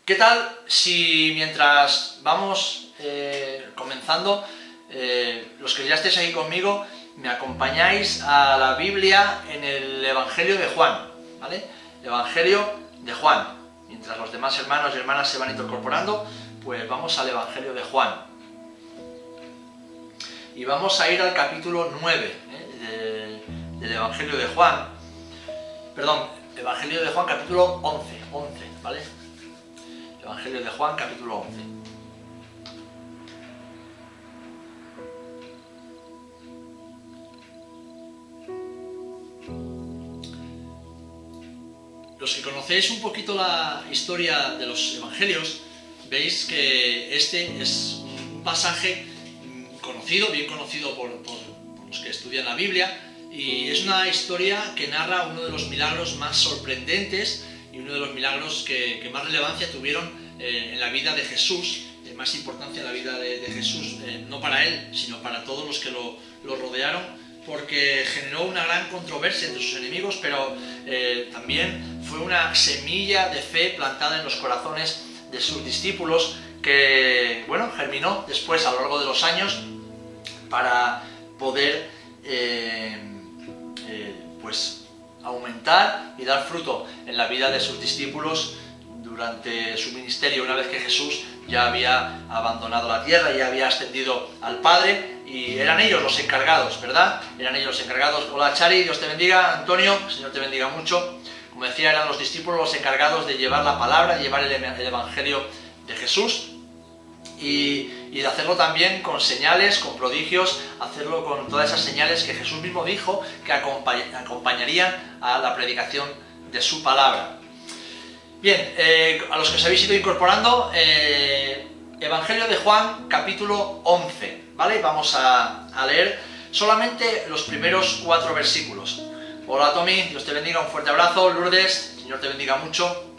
¿Qué tal si mientras vamos comenzando, los que ya estéis aquí conmigo, me acompañáis a la Biblia en el Evangelio de Juan, ¿vale? El Evangelio de Juan. Mientras los demás hermanos y hermanas se van incorporando, pues vamos al Evangelio de Juan. Y vamos a ir al capítulo 9 del Evangelio de Juan. Perdón, Evangelio de Juan capítulo 11, ¿vale? Evangelio de Juan capítulo 11. Los que conocéis un poquito la historia de los evangelios, veis que este es un pasaje conocido, bien conocido por los que estudian la Biblia, y es una historia que narra uno de los milagros más sorprendentes y uno de los milagros que más relevancia tuvieron en la vida de Jesús, más importancia en la vida de Jesús, no para él, sino para todos los que lo rodearon, porque generó una gran controversia entre sus enemigos, pero también fue una semilla de fe plantada en los corazones de sus discípulos que, bueno, germinó después a lo largo de los años para poder pues aumentar y dar fruto en la vida de sus discípulos durante su ministerio, una vez que Jesús ya había abandonado la tierra, ya había ascendido al Padre, y eran ellos los encargados, ¿verdad? Eran ellos los encargados. Hola Chari, Dios te bendiga. Antonio, Señor te bendiga mucho. Como decía, eran los discípulos los encargados de llevar la palabra, de llevar el Evangelio de Jesús y de hacerlo también con señales, con prodigios, hacerlo con todas esas señales que Jesús mismo dijo que acompañarían a la predicación de su palabra. Bien, a los que os habéis ido incorporando, Evangelio de Juan, capítulo 11, ¿vale? Vamos a leer solamente los primeros 4 versículos. Hola Tommy, Dios te bendiga, un fuerte abrazo. Lourdes, Señor te bendiga mucho.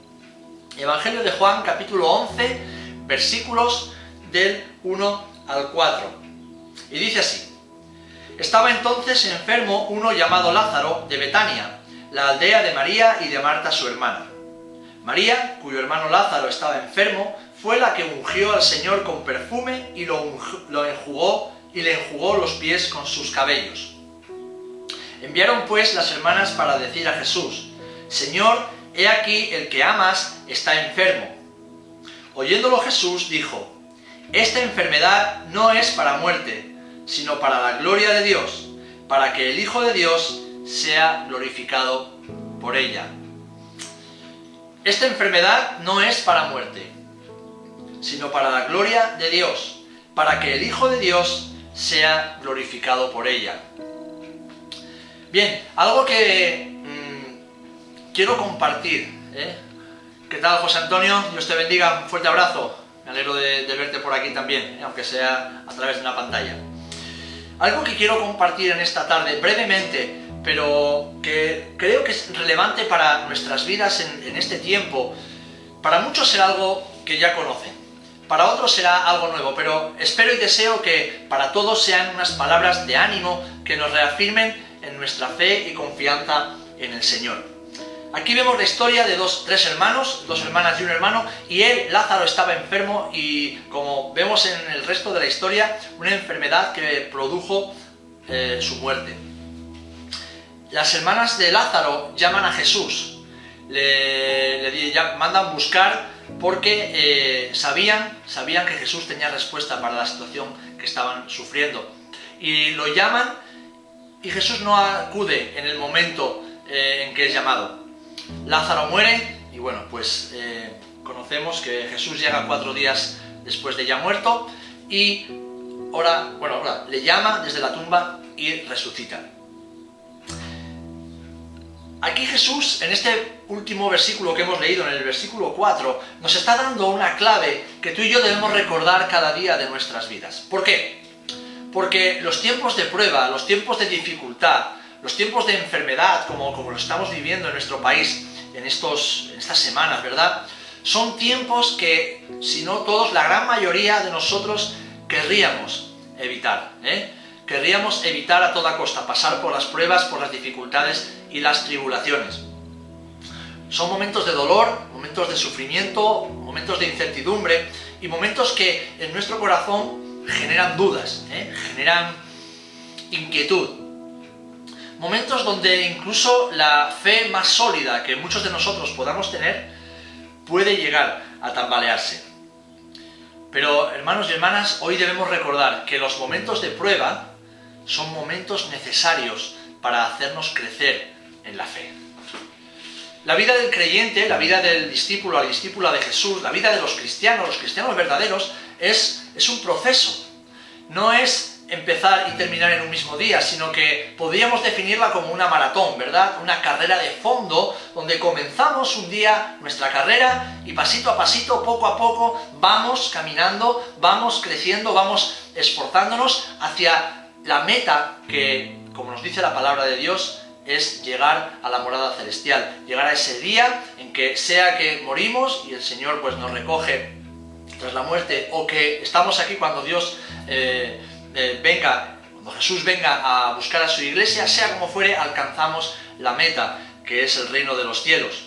Evangelio de Juan, capítulo 11, versículos del 1 al 4. Y dice así: Estaba entonces enfermo uno llamado Lázaro de Betania, la aldea de María y de Marta su hermana. María, cuyo hermano Lázaro estaba enfermo, fue la que ungió al Señor con perfume y lo enjugó y le enjugó los pies con sus cabellos. Enviaron pues las hermanas para decir a Jesús: Señor, he aquí el que amas está enfermo. Oyéndolo Jesús dijo: Esta enfermedad no es para muerte, sino para la gloria de Dios, para que el Hijo de Dios sea glorificado por ella. Esta enfermedad no es para muerte, sino para la gloria de Dios, para que el Hijo de Dios sea glorificado por ella. Bien, algo que quiero compartir. ¿Qué tal, José Antonio? Dios te bendiga, un fuerte abrazo. Me alegro de verte por aquí también, aunque sea a través de una pantalla. Algo que quiero compartir en esta tarde, brevemente, pero que creo que es relevante para nuestras vidas en este tiempo. Para muchos será algo que ya conocen, para otros será algo nuevo, pero espero y deseo que para todos sean unas palabras de ánimo que nos reafirmen en nuestra fe y confianza en el Señor. Aquí vemos la historia de tres hermanos, 2 hermanas y un hermano, y Lázaro, estaba enfermo y, como vemos en el resto de la historia, una enfermedad que produjo su muerte. Las hermanas de Lázaro llaman a Jesús, le mandan buscar porque sabían que Jesús tenía respuesta para la situación que estaban sufriendo. Y lo llaman y Jesús no acude en el momento en que es llamado. Lázaro muere y bueno, pues conocemos que Jesús llega 4 días después de ya muerto y ahora le llama desde la tumba y resucita. Aquí Jesús, en este último versículo que hemos leído, en el versículo 4, nos está dando una clave que tú y yo debemos recordar cada día de nuestras vidas. ¿Por qué? Porque los tiempos de prueba, los tiempos de dificultad, los tiempos de enfermedad, como lo estamos viviendo en nuestro país en estas semanas, ¿verdad? Son tiempos que, si no todos, la gran mayoría de nosotros querríamos evitar, Querríamos evitar a toda costa pasar por las pruebas, por las dificultades y las tribulaciones. Son momentos de dolor, momentos de sufrimiento, momentos de incertidumbre y momentos que en nuestro corazón generan dudas, generan inquietud. Momentos donde incluso la fe más sólida que muchos de nosotros podamos tener puede llegar a tambalearse. Pero, hermanos y hermanas, hoy debemos recordar que los momentos de prueba son momentos necesarios para hacernos crecer en la fe. La vida del creyente, la vida del discípulo, la discípula de Jesús, la vida de los cristianos verdaderos, es un proceso. No es empezar y terminar en un mismo día, sino que podríamos definirla como una maratón, ¿verdad? Una carrera de fondo, donde comenzamos un día nuestra carrera y pasito a pasito, poco a poco, vamos caminando, vamos creciendo, vamos esforzándonos hacia la meta que, como nos dice la palabra de Dios, es llegar a la morada celestial, llegar a ese día en que sea que morimos y el Señor pues nos recoge tras la muerte, o que estamos aquí cuando Dios cuando Jesús venga a buscar a su iglesia, sea como fuere, alcanzamos la meta, que es el reino de los cielos.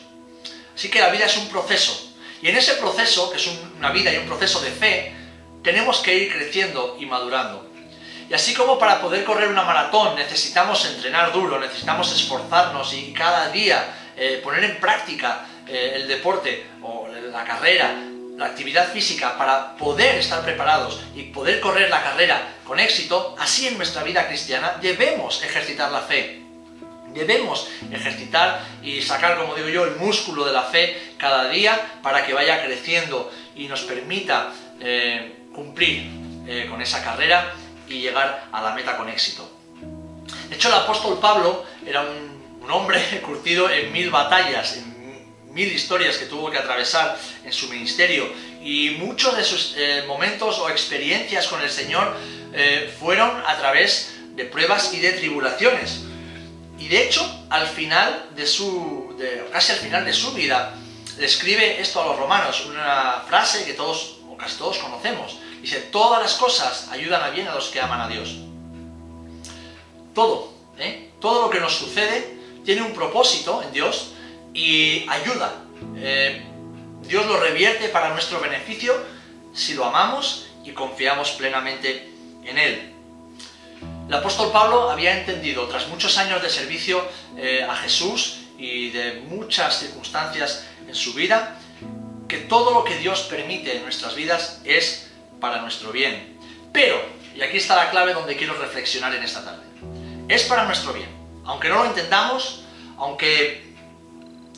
Así que la vida es un proceso, y en ese proceso, que es una vida y un proceso de fe, tenemos que ir creciendo y madurando. Y así como para poder correr una maratón necesitamos entrenar duro, necesitamos esforzarnos y cada día poner en práctica el deporte o la carrera, la actividad física para poder estar preparados y poder correr la carrera con éxito, así en nuestra vida cristiana debemos ejercitar la fe. Debemos ejercitar y sacar, como digo yo, el músculo de la fe cada día para que vaya creciendo y nos permita cumplir con esa carrera y llegar a la meta con éxito. De hecho, el apóstol Pablo era un hombre curtido en 1000 batallas, en 1000 historias que tuvo que atravesar en su ministerio, y muchos de sus momentos o experiencias con el Señor fueron a través de pruebas y de tribulaciones. Y de hecho, casi al final de su vida, le escribe esto a los romanos, una frase que todos o casi todos conocemos. Dice: todas las cosas ayudan a bien a los que aman a Dios. Todo lo que nos sucede tiene un propósito en Dios y ayuda. Dios lo revierte para nuestro beneficio si lo amamos y confiamos plenamente en Él. El apóstol Pablo había entendido, tras muchos años de servicio a Jesús y de muchas circunstancias en su vida, que todo lo que Dios permite en nuestras vidas es para nuestro bien. Pero, y aquí está la clave donde quiero reflexionar en esta tarde, es para nuestro bien. Aunque no lo entendamos, aunque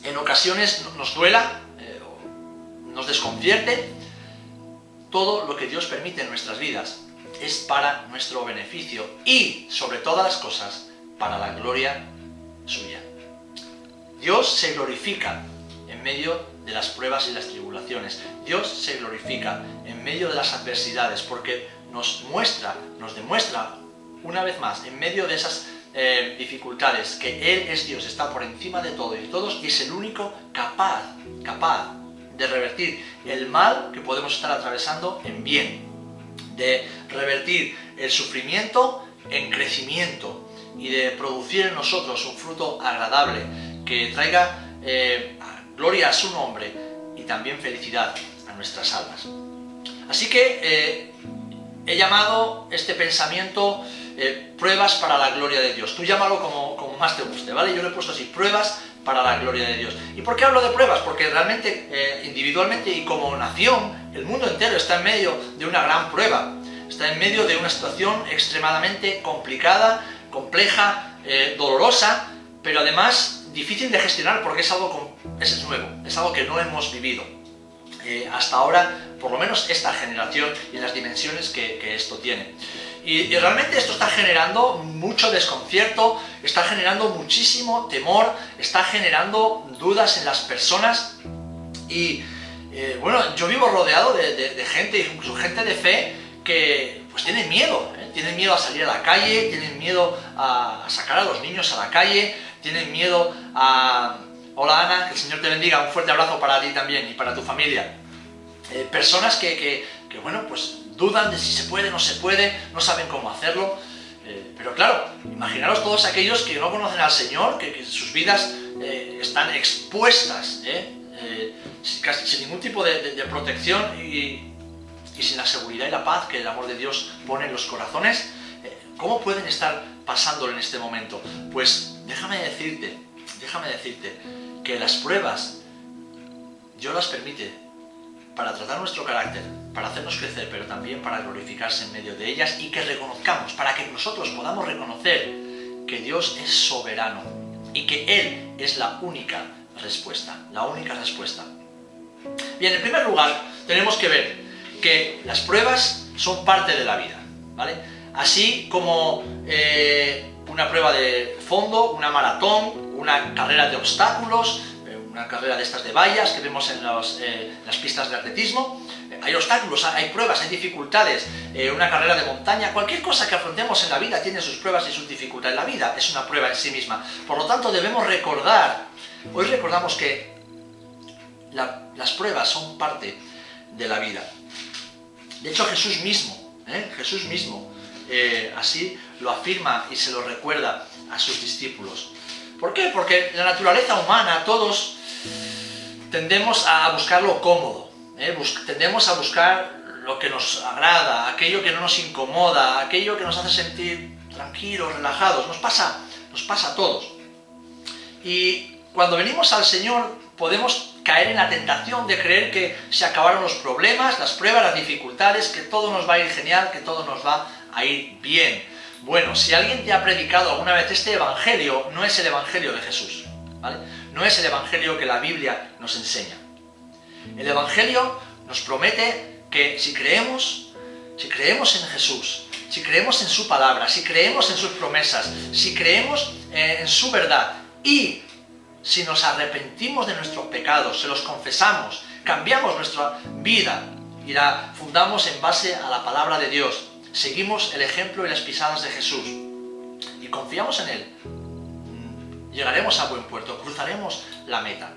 en ocasiones nos duela, nos desconcierte, todo lo que Dios permite en nuestras vidas es para nuestro beneficio y, sobre todas las cosas, para la gloria suya. Dios se glorifica en medio de las pruebas y las tribulaciones. Dios se glorifica en medio de las adversidades, porque nos demuestra una vez más, en medio de esas dificultades, que Él es Dios, está por encima de todo y de todos, y es el único capaz de revertir el mal que podemos estar atravesando en bien, de revertir el sufrimiento en crecimiento y de producir en nosotros un fruto agradable que traiga gloria a su nombre y también felicidad a nuestras almas. Así que he llamado este pensamiento pruebas para la gloria de Dios. Tú llámalo como más te guste, ¿vale? Yo le he puesto así: pruebas para la gloria de Dios. ¿Y por qué hablo de pruebas? Porque realmente, individualmente y como nación, el mundo entero está en medio de una gran prueba. Está en medio de una situación extremadamente complicada, compleja, dolorosa, pero además difícil de gestionar, porque es nuevo, es algo que no hemos vivido hasta ahora, por lo menos esta generación, y en las dimensiones que esto tiene. Y realmente esto está generando mucho desconcierto, está generando muchísimo temor, está generando dudas en las personas. Y bueno, yo vivo rodeado de gente, incluso gente de fe, que pues tienen miedo a salir a la calle, tienen miedo a sacar a los niños a la calle, tienen miedo a... Hola Ana, que el Señor te bendiga, un fuerte abrazo para ti también y para tu familia. Personas que bueno, pues dudan de si se puede, no se puede, no saben cómo hacerlo. Pero claro, imaginaros todos aquellos que no conocen al Señor, que sus vidas están expuestas, casi sin ningún tipo de protección y sin la seguridad y la paz que el amor de Dios pone en los corazones. ¿Cómo pueden estar pasándolo en este momento? Pues déjame decirte que las pruebas Dios las permite para tratar nuestro carácter, para hacernos crecer, pero también para glorificarse en medio de ellas, y que reconozcamos, para que nosotros podamos reconocer que Dios es soberano y que Él es la única respuesta, Bien, en primer lugar, tenemos que ver que las pruebas son parte de la vida, ¿vale? Así como una prueba de fondo, una maratón, una carrera de obstáculos, una carrera de estas de vallas que vemos en las pistas de atletismo. Hay obstáculos, hay pruebas, hay dificultades, una carrera de montaña, cualquier cosa que afrontemos en la vida tiene sus pruebas y sus dificultades. La vida es una prueba en sí misma. Por lo tanto, debemos recordar, hoy recordamos que las pruebas son parte de la vida. De hecho, Jesús mismo, así lo afirma y se lo recuerda a sus discípulos. ¿Por qué? Porque la naturaleza humana, todos tendemos a buscar lo cómodo, tendemos a buscar lo que nos agrada, aquello que no nos incomoda, aquello que nos hace sentir tranquilos, relajados. Nos pasa a todos. Y cuando venimos al Señor podemos caer en la tentación de creer que se acabaron los problemas, las pruebas, las dificultades, que todo nos va a ir genial, que todo nos va a ir bien. Bueno, si alguien te ha predicado alguna vez este evangelio, no es el evangelio de Jesús, ¿vale? No es el evangelio que la Biblia nos enseña. El evangelio nos promete que si creemos en Jesús, si creemos en su palabra, si creemos en sus promesas, si creemos en su verdad y si nos arrepentimos de nuestros pecados, se los confesamos, cambiamos nuestra vida y la fundamos en base a la palabra de Dios, seguimos el ejemplo y las pisadas de Jesús y confiamos en Él, llegaremos a buen puerto, cruzaremos la meta,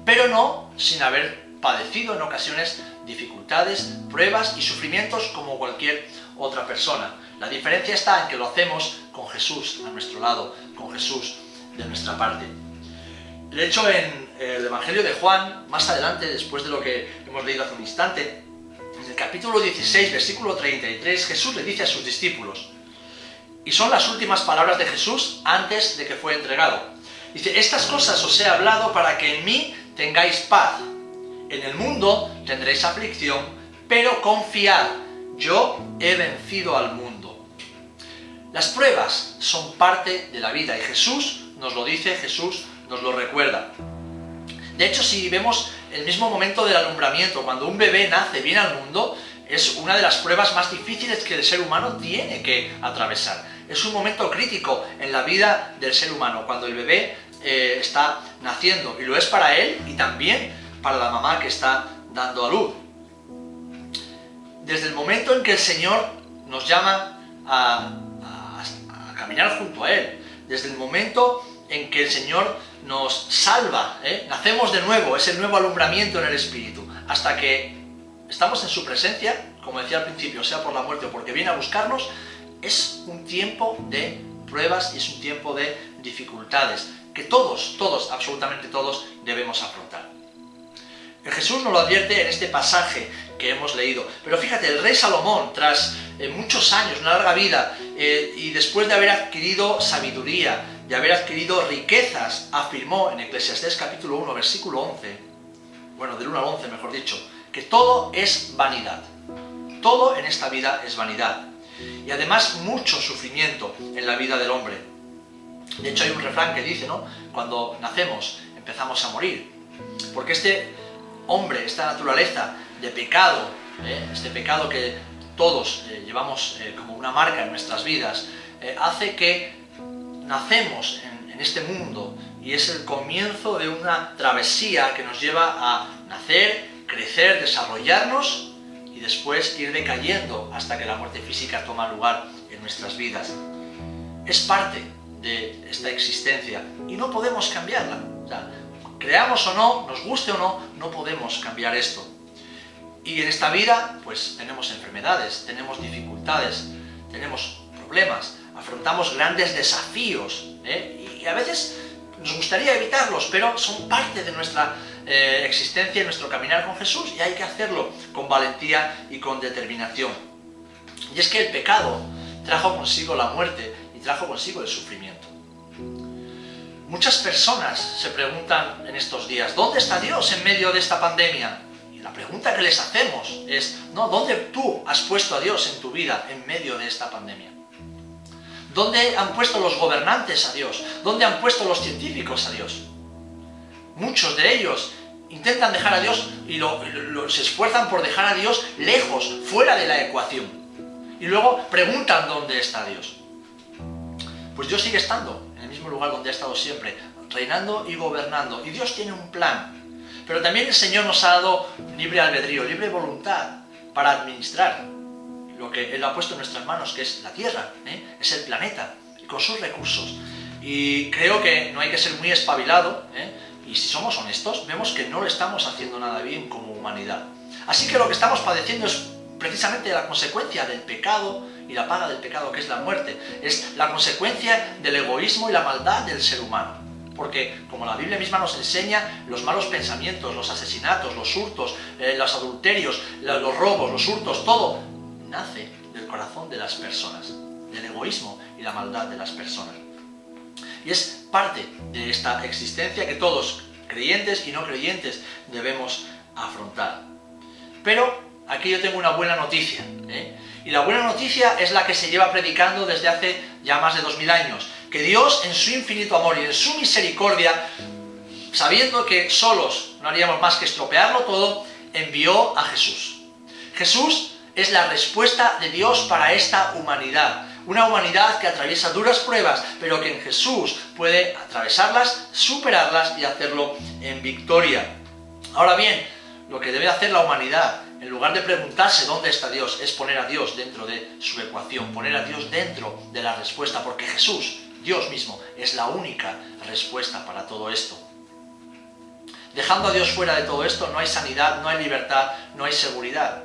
pero no sin haber padecido en ocasiones dificultades, pruebas y sufrimientos como cualquier otra persona. La diferencia está en que lo hacemos con Jesús a nuestro lado, con Jesús de nuestra parte. De hecho, en el Evangelio de Juan, más adelante, después de lo que hemos leído hace un instante, en el capítulo 16, versículo 33, Jesús le dice a sus discípulos, y son las últimas palabras de Jesús antes de que fue entregado. Dice, estas cosas os he hablado para que en mí tengáis paz. En el mundo tendréis aflicción, pero confiad, yo he vencido al mundo. Las pruebas son parte de la vida y Jesús nos lo dice, Jesús nos lo recuerda. De hecho, si vemos el mismo momento del alumbramiento, cuando un bebé nace, viene al mundo, es una de las pruebas más difíciles que el ser humano tiene que atravesar. Es un momento crítico en la vida del ser humano, cuando el bebé está naciendo, y lo es para él y también para la mamá que está dando a luz. Desde el momento en que el Señor nos llama a caminar junto a Él, desde el momento en que el Señor nos salva, nacemos de nuevo, es el nuevo alumbramiento en el Espíritu, hasta que estamos en su presencia, como decía al principio, sea por la muerte o porque viene a buscarnos, es un tiempo de pruebas y es un tiempo de dificultades que todos, absolutamente todos, debemos afrontar. Jesús nos lo advierte en este pasaje que hemos leído. Pero fíjate, el rey Salomón, tras muchos años, una larga vida, y después de haber adquirido sabiduría, de haber adquirido riquezas, afirmó en Eclesiastés capítulo 1, versículo 11, bueno, del 1 al 11 mejor dicho, que todo es vanidad. Todo en esta vida es vanidad. Y además mucho sufrimiento en la vida del hombre. De hecho hay un refrán que dice, ¿no? Cuando nacemos empezamos a morir. Porque este hombre, esta naturaleza de pecado, este pecado que todos llevamos como una marca en nuestras vidas, hace que nacemos en este mundo y es el comienzo de una travesía que nos lleva a nacer, crecer, desarrollarnos y después ir decayendo hasta que la muerte física toma lugar en nuestras vidas. Es parte de esta existencia y no podemos cambiarla. O sea, creamos o no, nos guste o no, no podemos cambiar esto. Y en esta vida, pues tenemos enfermedades, tenemos dificultades, tenemos problemas. afrontamos grandes desafíos, y a veces nos gustaría evitarlos, pero son parte de nuestra existencia y nuestro caminar con Jesús, y hay que hacerlo con valentía y con determinación. Y es que el pecado trajo consigo la muerte y trajo consigo el sufrimiento. Muchas personas se preguntan en estos días, ¿dónde está Dios en medio de esta pandemia? Y la pregunta que les hacemos es, no, ¿dónde tú has puesto a Dios en tu vida en medio de esta pandemia? ¿Dónde han puesto los gobernantes a Dios? ¿Dónde han puesto los científicos a Dios? Muchos de ellos intentan dejar a Dios y se esfuerzan por dejar a Dios lejos, fuera de la ecuación. Y luego preguntan dónde está Dios. Pues Dios sigue estando en el mismo lugar donde ha estado siempre, reinando y gobernando. Y Dios tiene un plan. Pero también el Señor nos ha dado libre albedrío, libre voluntad para administrar lo que Él ha puesto en nuestras manos, que es la Tierra, es el planeta, con sus recursos. Y creo que no hay que ser muy espabilado, y si somos honestos, vemos que no lo estamos haciendo nada bien como humanidad. Así que lo que estamos padeciendo es precisamente la consecuencia del pecado y la paga del pecado, que es la muerte. Es la consecuencia del egoísmo y la maldad del ser humano. Porque, como la Biblia misma nos enseña, los malos pensamientos, los asesinatos, los hurtos, los adulterios, los robos, los hurtos, todo nace del corazón de las personas, del egoísmo y la maldad de las personas. Y es parte de esta existencia que todos, creyentes y no creyentes, debemos afrontar. Pero aquí yo tengo una buena noticia, y la buena noticia es la que se lleva predicando desde hace ya más de 2000 años, que Dios en su infinito amor y en su misericordia, sabiendo que solos no haríamos más que estropearlo todo, envió a Jesús. Jesús es la respuesta de Dios para esta humanidad. Una humanidad que atraviesa duras pruebas, pero que en Jesús puede atravesarlas, superarlas y hacerlo en victoria. Ahora bien, lo que debe hacer la humanidad, en lugar de preguntarse dónde está Dios, es poner a Dios dentro de su ecuación, poner a Dios dentro de la respuesta, porque Jesús, Dios mismo, es la única respuesta para todo esto. Dejando a Dios fuera de todo esto, no hay sanidad, no hay libertad, no hay seguridad.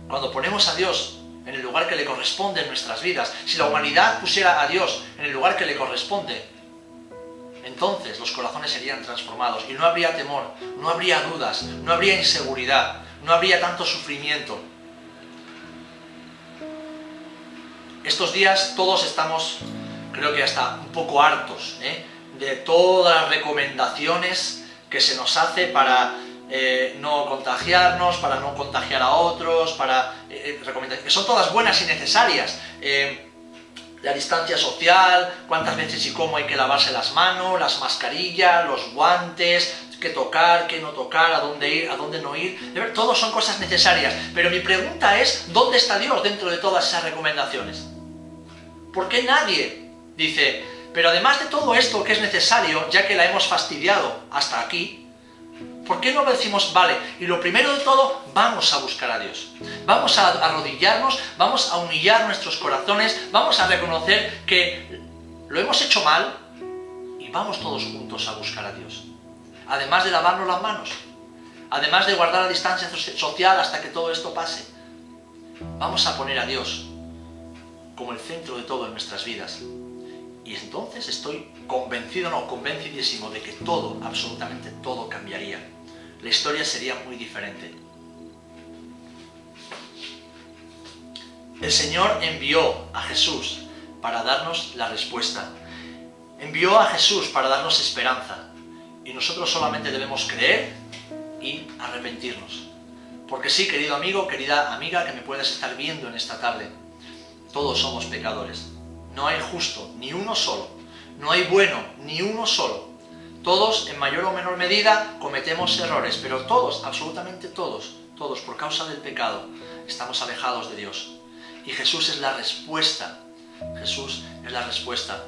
Cuando ponemos a Dios en el lugar que le corresponde en nuestras vidas, si la humanidad pusiera a Dios en el lugar que le corresponde, entonces los corazones serían transformados y no habría temor, no habría dudas, no habría inseguridad, no habría tanto sufrimiento. Estos días todos estamos, creo que hasta un poco hartos, de todas las recomendaciones que se nos hace para no contagiarnos, para no contagiar a otros, que son todas buenas y necesarias. La distancia social, cuántas veces y cómo hay que lavarse las manos, las mascarillas, los guantes, qué tocar, qué no tocar, a dónde ir, a dónde no ir. Todos son cosas necesarias, pero mi pregunta es, ¿dónde está Dios dentro de todas esas recomendaciones? ¿Por qué nadie dice, pero además de todo esto que es necesario, ya que la hemos fastidiado hasta aquí, ¿por qué no decimos, vale, y lo primero de todo, vamos a buscar a Dios? Vamos a arrodillarnos, vamos a humillar nuestros corazones, vamos a reconocer que lo hemos hecho mal y vamos todos juntos a buscar a Dios. Además de lavarnos las manos, además de guardar la distancia social hasta que todo esto pase, vamos a poner a Dios como el centro de todo en nuestras vidas. Y entonces estoy convencidísimo de que todo, absolutamente todo cambiaría. La historia sería muy diferente. El Señor envió a Jesús para darnos la respuesta. Envió a Jesús para darnos esperanza. Y nosotros solamente debemos creer y arrepentirnos. Porque sí, querido amigo, querida amiga que me puedes estar viendo en esta tarde, todos somos pecadores. No hay justo, ni uno solo. No hay bueno, ni uno solo. Todos, en mayor o menor medida, cometemos errores, pero todos, absolutamente todos, por causa del pecado, estamos alejados de Dios. Y Jesús es la respuesta. Jesús es la respuesta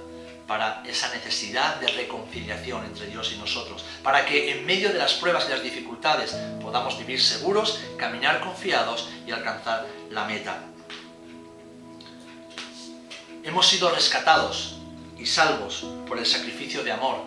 para esa necesidad de reconciliación entre Dios y nosotros, para que en medio de las pruebas y las dificultades podamos vivir seguros, caminar confiados y alcanzar la meta. Hemos sido rescatados y salvos por el sacrificio de amor.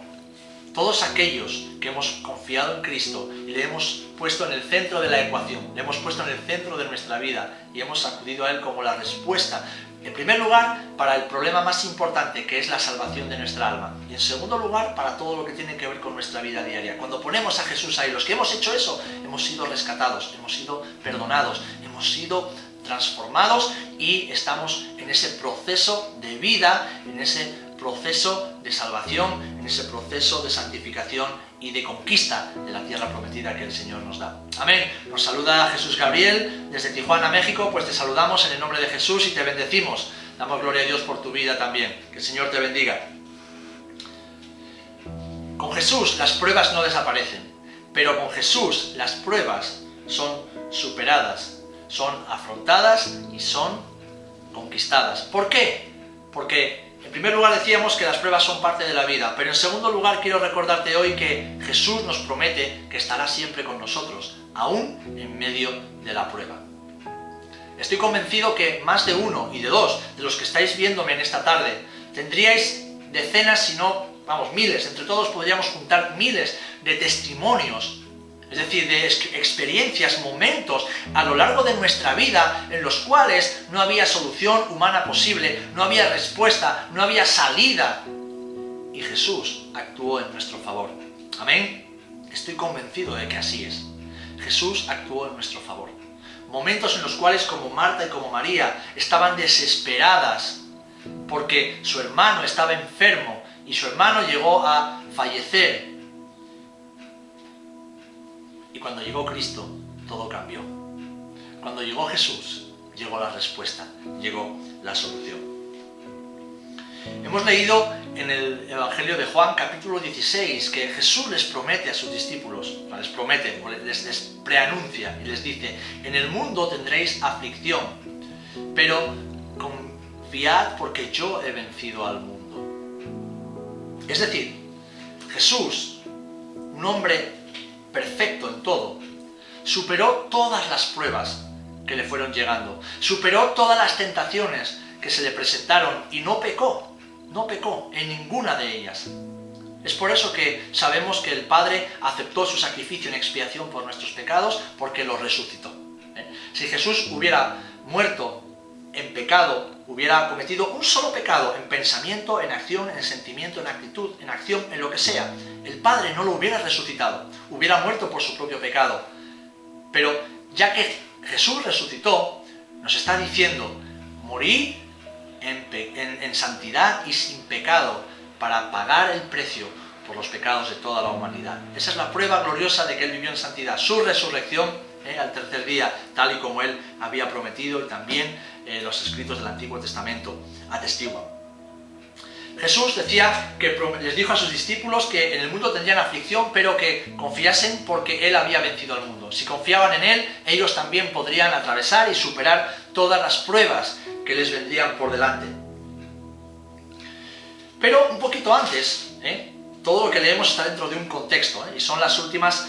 Todos aquellos que hemos confiado en Cristo y le hemos puesto en el centro de la ecuación, le hemos puesto en el centro de nuestra vida y hemos acudido a Él como la respuesta. En primer lugar, para el problema más importante, que es la salvación de nuestra alma. Y en segundo lugar, para todo lo que tiene que ver con nuestra vida diaria. Cuando ponemos a Jesús ahí, los que hemos hecho eso, hemos sido rescatados, hemos sido perdonados, hemos sido transformados y estamos en ese proceso de vida, en ese proceso de salvación, en ese proceso de santificación y de conquista de la tierra prometida que el Señor nos da. Amén. Nos saluda Jesús Gabriel desde Tijuana, México. Pues te saludamos en el nombre de Jesús y te bendecimos. Damos gloria a Dios por tu vida también. Que el Señor te bendiga. Con Jesús las pruebas no desaparecen, pero con Jesús las pruebas son superadas, son afrontadas y son conquistadas. ¿Por qué? Porque en primer lugar decíamos que las pruebas son parte de la vida, pero en segundo lugar quiero recordarte hoy que Jesús nos promete que estará siempre con nosotros, aún en medio de la prueba. Estoy convencido que más de uno y de dos de los que estáis viéndome en esta tarde tendríais decenas, si no, miles, entre todos podríamos juntar miles de testimonios, es decir, de experiencias, momentos a lo largo de nuestra vida en los cuales no había solución humana posible, no había respuesta, no había salida. Y Jesús actuó en nuestro favor. Amén. Estoy convencido de que así es. Jesús actuó en nuestro favor. Momentos en los cuales como Marta y como María estaban desesperadas porque su hermano estaba enfermo y su hermano llegó a fallecer. Y cuando llegó Cristo, todo cambió. Cuando llegó Jesús, llegó la respuesta, llegó la solución. Hemos leído en el Evangelio de Juan, capítulo 16, que Jesús les promete a sus discípulos, les promete, les preanuncia y les dice: en el mundo tendréis aflicción, pero confiad porque yo he vencido al mundo. Es decir, Jesús, un hombre perfecto en todo, superó todas las pruebas que le fueron llegando, superó todas las tentaciones que se le presentaron y no pecó en ninguna de ellas. Es por eso que sabemos que el Padre aceptó su sacrificio en expiación por nuestros pecados, porque lo resucitó. Si Jesús hubiera muerto en pecado, hubiera cometido un solo pecado en pensamiento, en acción, en sentimiento, en actitud, en acción, en lo que sea, el Padre no lo hubiera resucitado, hubiera muerto por su propio pecado. Pero ya que Jesús resucitó, nos está diciendo: morí en santidad y sin pecado para pagar el precio por los pecados de toda la humanidad. Esa es la prueba gloriosa de que Él vivió en santidad, su resurrección al tercer día, tal y como Él había prometido, y también los escritos del Antiguo Testamento atestiguan. Jesús decía que les dijo a sus discípulos que en el mundo tendrían aflicción, pero que confiasen porque Él había vencido al mundo. Si confiaban en Él, ellos también podrían atravesar y superar todas las pruebas que les vendrían por delante. Pero un poquito antes, todo lo que leemos está dentro de un contexto, y son las últimas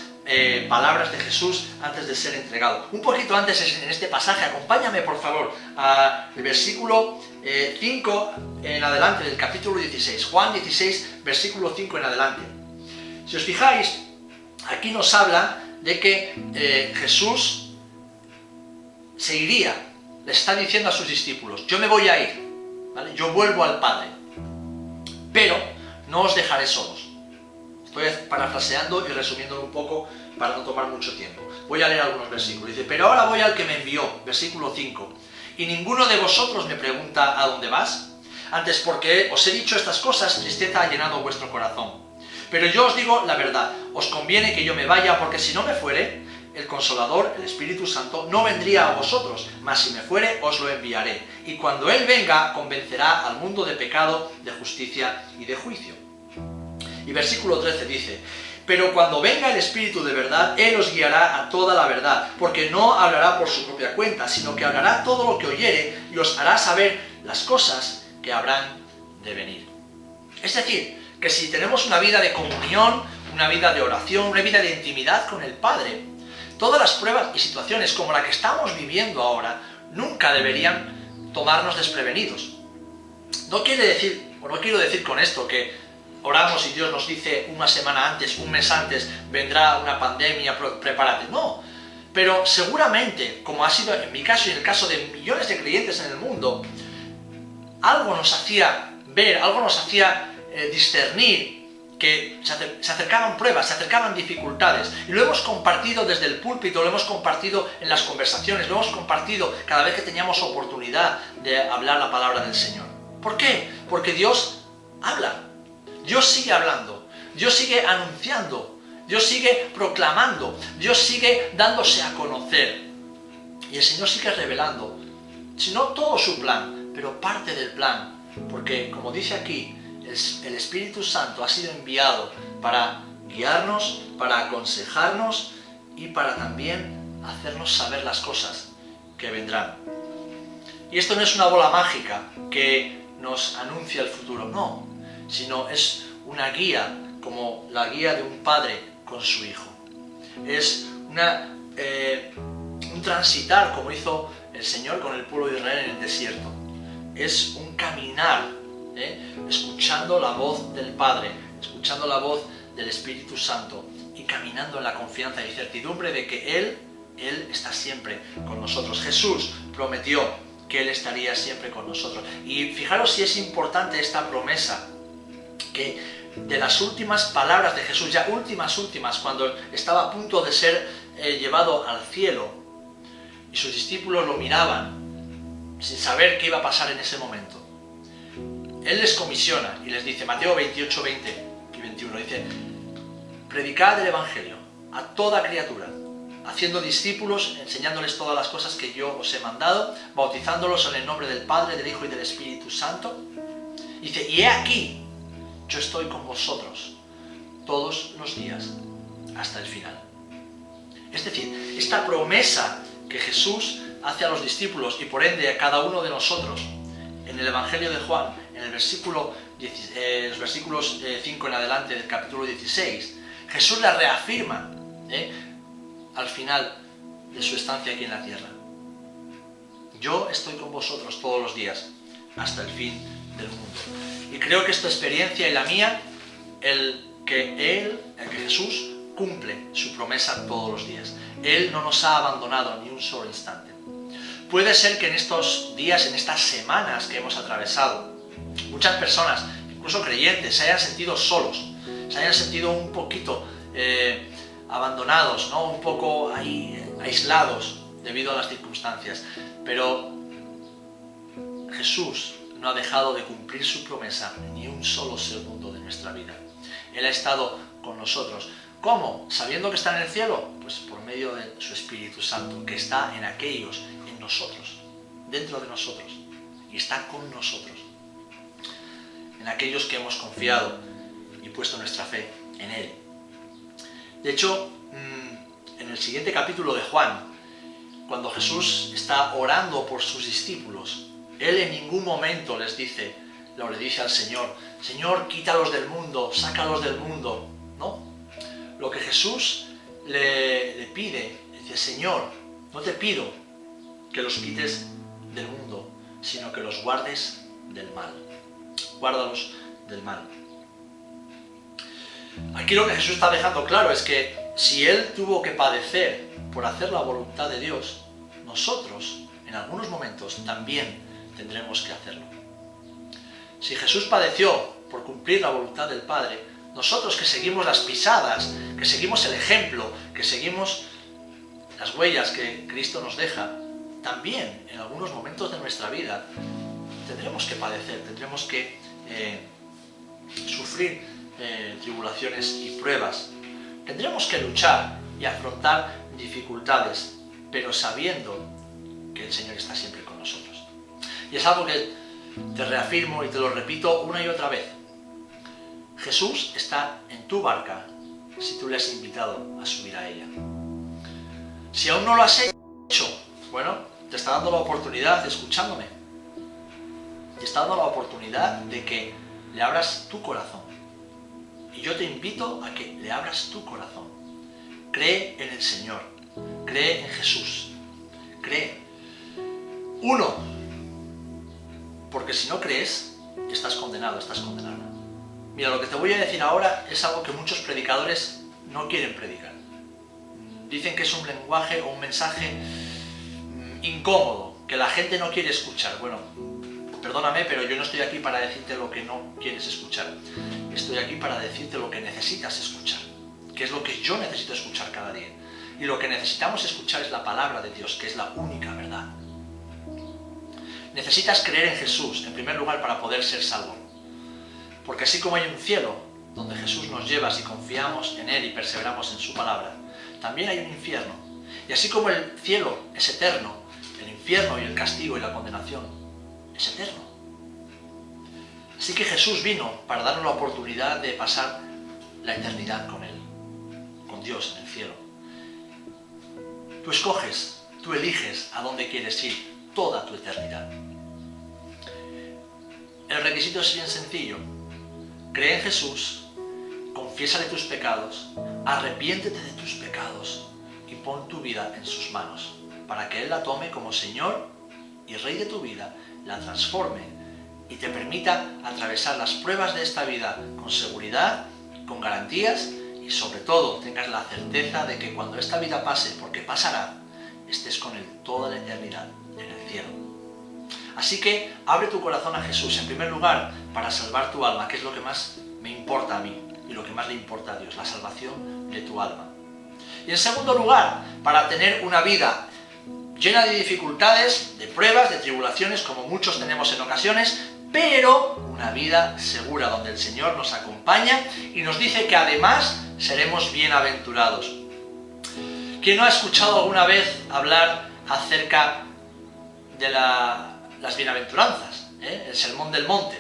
palabras de Jesús antes de ser entregado. Un poquito antes, en este pasaje, acompáñame por favor al versículo 5 en adelante del capítulo 16, Juan 16, versículo 5 en adelante. Si os fijáis, aquí nos habla de que Jesús se iría, le está diciendo a sus discípulos: yo me voy a ir, ¿vale? Yo vuelvo al Padre, pero no os dejaré solos. Estoy parafraseando y resumiéndolo un poco para no tomar mucho tiempo. Voy a leer algunos versículos. Dice: pero ahora voy al que me envió, versículo 5. Y ninguno de vosotros me pregunta: ¿a dónde vas? Antes, porque os he dicho estas cosas, tristeza ha llenado vuestro corazón. Pero yo os digo la verdad, os conviene que yo me vaya, porque si no me fuere, el Consolador, el Espíritu Santo, no vendría a vosotros, mas si me fuere, os lo enviaré. Y cuando Él venga, convencerá al mundo de pecado, de justicia y de juicio. Y versículo 13 dice: pero cuando venga el Espíritu de verdad, Él os guiará a toda la verdad, porque no hablará por su propia cuenta, sino que hablará todo lo que oyere y os hará saber las cosas que habrán de venir. Es decir, que si tenemos una vida de comunión, una vida de oración, una vida de intimidad con el Padre, todas las pruebas y situaciones como la que estamos viviendo ahora nunca deberían tomarnos desprevenidos. No quiero decir con esto que oramos y Dios nos dice una semana antes, un mes antes, vendrá una pandemia, prepárate. No, pero seguramente, como ha sido en mi caso y en el caso de millones de creyentes en el mundo, algo nos hacía ver, algo nos hacía discernir que se acercaban pruebas, se acercaban dificultades. Y lo hemos compartido desde el púlpito, lo hemos compartido en las conversaciones, lo hemos compartido cada vez que teníamos oportunidad de hablar la palabra del Señor. ¿Por qué? Porque Dios habla, Dios sigue hablando, Dios sigue anunciando, Dios sigue proclamando, Dios sigue dándose a conocer. Y el Señor sigue revelando, si no todo su plan, pero parte del plan. Porque, como dice aquí, el Espíritu Santo ha sido enviado para guiarnos, para aconsejarnos y para también hacernos saber las cosas que vendrán. Y esto no es una bola mágica que nos anuncia el futuro, no, sino es una guía, como la guía de un padre con su hijo. Es un transitar, como hizo el Señor con el pueblo de Israel en el desierto. Es un caminar, escuchando la voz del Padre, escuchando la voz del Espíritu Santo y caminando en la confianza y certidumbre de que Él está siempre con nosotros. Jesús prometió que Él estaría siempre con nosotros. Y fijaros si es importante esta promesa, que de las últimas palabras de Jesús, ya últimas, cuando estaba a punto de ser llevado al cielo, y sus discípulos lo miraban, sin saber qué iba a pasar en ese momento. Él les comisiona y les dice, Mateo 28, 20 y 21, dice, predicad el Evangelio a toda criatura, haciendo discípulos, enseñándoles todas las cosas que yo os he mandado, bautizándolos en el nombre del Padre, del Hijo y del Espíritu Santo. Dice, y he aquí, yo estoy con vosotros todos los días hasta el final. Es decir, esta promesa que Jesús hace a los discípulos y por ende a cada uno de nosotros, en el Evangelio de Juan, en el los versículos 5 en adelante del capítulo 16, Jesús la reafirma al final de su estancia aquí en la tierra. Yo estoy con vosotros todos los días hasta el fin del mundo. Y creo que esta experiencia y la mía, el que Jesús cumple su promesa todos los días. Él no nos ha abandonado ni un solo instante. Puede ser que en estos días, en estas semanas que hemos atravesado, muchas personas, incluso creyentes, se hayan sentido solos, se hayan sentido un poquito abandonados, ¿no? Un poco ahí aislados debido a las circunstancias. Pero Jesús no ha dejado de cumplir su promesa ni un solo segundo de nuestra vida. Él ha estado con nosotros. ¿Cómo? ¿Sabiendo que está en el cielo? Pues por medio de su Espíritu Santo, que está en aquellos, en nosotros, dentro de nosotros, y está con nosotros. En aquellos que hemos confiado y puesto nuestra fe en Él. De hecho, en el siguiente capítulo de Juan, cuando Jesús está orando por sus discípulos, Él en ningún momento le dice al Señor, Señor, quítalos del mundo, sácalos del mundo. No. Lo que Jesús le pide, dice, Señor, no te pido que los quites del mundo, sino que los guardes del mal. Guárdalos del mal. Aquí lo que Jesús está dejando claro es que si Él tuvo que padecer por hacer la voluntad de Dios, nosotros en algunos momentos también tendremos que hacerlo. Si Jesús padeció por cumplir la voluntad del Padre, nosotros que seguimos las pisadas, que seguimos el ejemplo, que seguimos las huellas que Cristo nos deja, también en algunos momentos de nuestra vida tendremos que padecer, tendremos que sufrir tribulaciones y pruebas. Tendremos que luchar y afrontar dificultades, pero sabiendo que el Señor está siempre con nosotros. Y es algo que te reafirmo y te lo repito una y otra vez. Jesús está en tu barca si tú le has invitado a subir a ella. Si aún no lo has hecho, bueno, te está dando la oportunidad, escuchándome, te está dando la oportunidad de que le abras tu corazón. Y yo te invito a que le abras tu corazón. Cree en el Señor, cree en Jesús, cree. Uno, porque si no crees, estás condenado, estás condenada. Mira, lo que te voy a decir ahora es algo que muchos predicadores no quieren predicar. Dicen que es un lenguaje o un mensaje incómodo, que la gente no quiere escuchar. Bueno, perdóname, pero yo no estoy aquí para decirte lo que no quieres escuchar. Estoy aquí para decirte lo que necesitas escuchar, que es lo que yo necesito escuchar cada día. Y lo que necesitamos escuchar es la palabra de Dios, que es la única verdad. Necesitas creer en Jesús, en primer lugar, para poder ser salvo. Porque así como hay un cielo, donde Jesús nos lleva si confiamos en Él y perseveramos en su palabra, también hay un infierno. Y así como el cielo es eterno, el infierno y el castigo y la condenación es eterno. Así que Jesús vino para darnos la oportunidad de pasar la eternidad con Él, con Dios en el cielo. Tú escoges, tú eliges a dónde quieres ir toda tu eternidad. El requisito es bien sencillo. Cree en Jesús, confiésale tus pecados, arrepiéntete de tus pecados y pon tu vida en sus manos, para que Él la tome como Señor y Rey de tu vida, la transforme y te permita atravesar las pruebas de esta vida con seguridad, con garantías y sobre todo tengas la certeza de que cuando esta vida pase, porque pasará, estés con Él toda la eternidad en el cielo. Así que abre tu corazón a Jesús, en primer lugar, para salvar tu alma, que es lo que más me importa a mí y lo que más le importa a Dios, la salvación de tu alma. Y en segundo lugar, para tener una vida llena de dificultades, de pruebas, de tribulaciones, como muchos tenemos en ocasiones, pero una vida segura, donde el Señor nos acompaña y nos dice que además seremos bienaventurados. ¿Quién no ha escuchado alguna vez hablar acerca de las bienaventuranzas? El Sermón del Monte.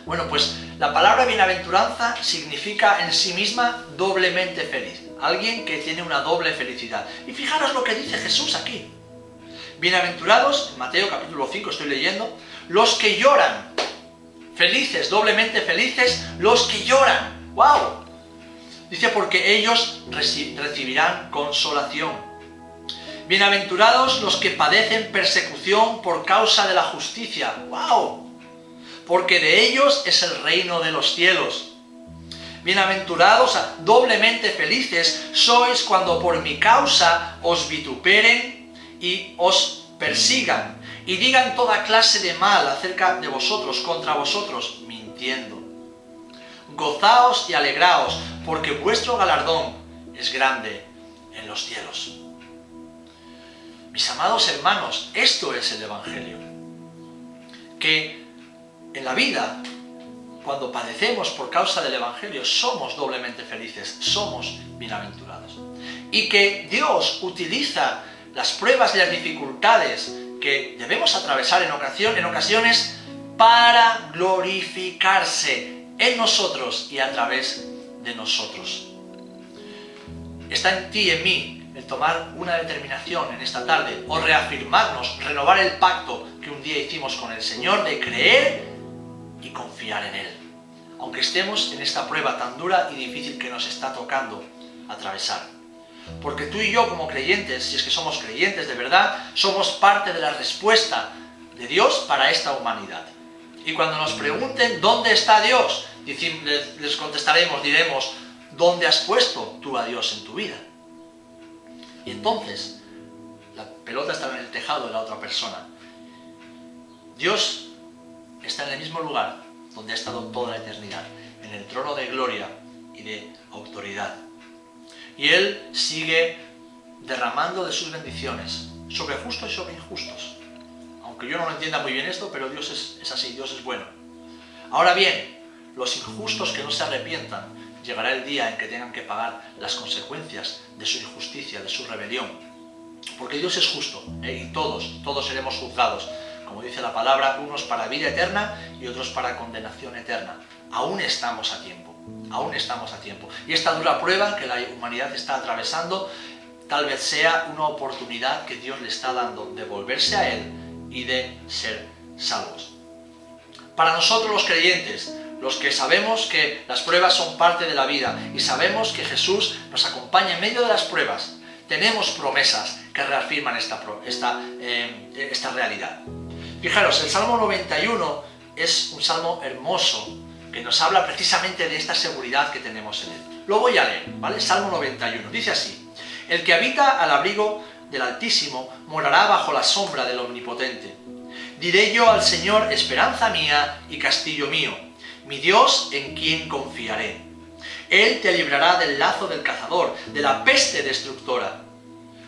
Bueno, pues la palabra bienaventuranza significa en sí misma doblemente feliz. Alguien que tiene una doble felicidad. Y fijaros lo que dice Jesús aquí. Bienaventurados, en Mateo capítulo 5 estoy leyendo, los que lloran. Felices, doblemente felices, los que lloran. ¡Wow! Dice, porque ellos recibirán consolación. Bienaventurados los que padecen persecución por causa de la justicia. ¡Wow! Porque de ellos es el reino de los cielos. Bienaventurados, doblemente felices sois cuando por mi causa os vituperen y os persigan y digan toda clase de mal acerca de vosotros, contra vosotros, mintiendo. Gozaos y alegraos, porque vuestro galardón es grande en los cielos. Mis amados hermanos, esto es el Evangelio. Que en la vida, cuando padecemos por causa del Evangelio, somos doblemente felices, somos bienaventurados. Y que Dios utiliza las pruebas y las dificultades que debemos atravesar en ocasiones para glorificarse en nosotros y a través de nosotros. Está en ti y en mí el tomar una determinación en esta tarde o reafirmarnos, renovar el pacto que un día hicimos con el Señor de creer y confiar en Él. Aunque estemos en esta prueba tan dura y difícil que nos está tocando atravesar. Porque tú y yo como creyentes, si es que somos creyentes de verdad, somos parte de la respuesta de Dios para esta humanidad. Y cuando nos pregunten ¿dónde está Dios?, les contestaremos, diremos ¿dónde has puesto tú a Dios en tu vida? Y entonces la pelota está en el tejado de la otra persona. Dios está en el mismo lugar donde ha estado toda la eternidad, en el trono de gloria y de autoridad. Y Él sigue derramando de sus bendiciones sobre justos y sobre injustos. Aunque yo no lo entienda muy bien esto, pero Dios es así, Dios es bueno. Ahora bien, los injustos que no se arrepientan, llegará el día en que tengan que pagar las consecuencias de su injusticia, de su rebelión. Porque Dios es justo, y todos seremos juzgados. Como dice la palabra, unos para vida eterna y otros para condenación eterna. Aún estamos a tiempo, aún estamos a tiempo. Y esta dura prueba que la humanidad está atravesando, tal vez sea una oportunidad que Dios le está dando de volverse a Él y de ser salvos. Para nosotros los creyentes, los que sabemos que las pruebas son parte de la vida y sabemos que Jesús nos acompaña en medio de las pruebas, tenemos promesas que reafirman esta realidad. Fijaros, el Salmo 91 es un salmo hermoso que nos habla precisamente de esta seguridad que tenemos en Él. Lo voy a leer, ¿vale? Salmo 91, dice así: el que habita al abrigo del Altísimo morará bajo la sombra del Omnipotente. Diré yo al Señor, esperanza mía y castillo mío, mi Dios en quien confiaré. Él te librará del lazo del cazador, de la peste destructora.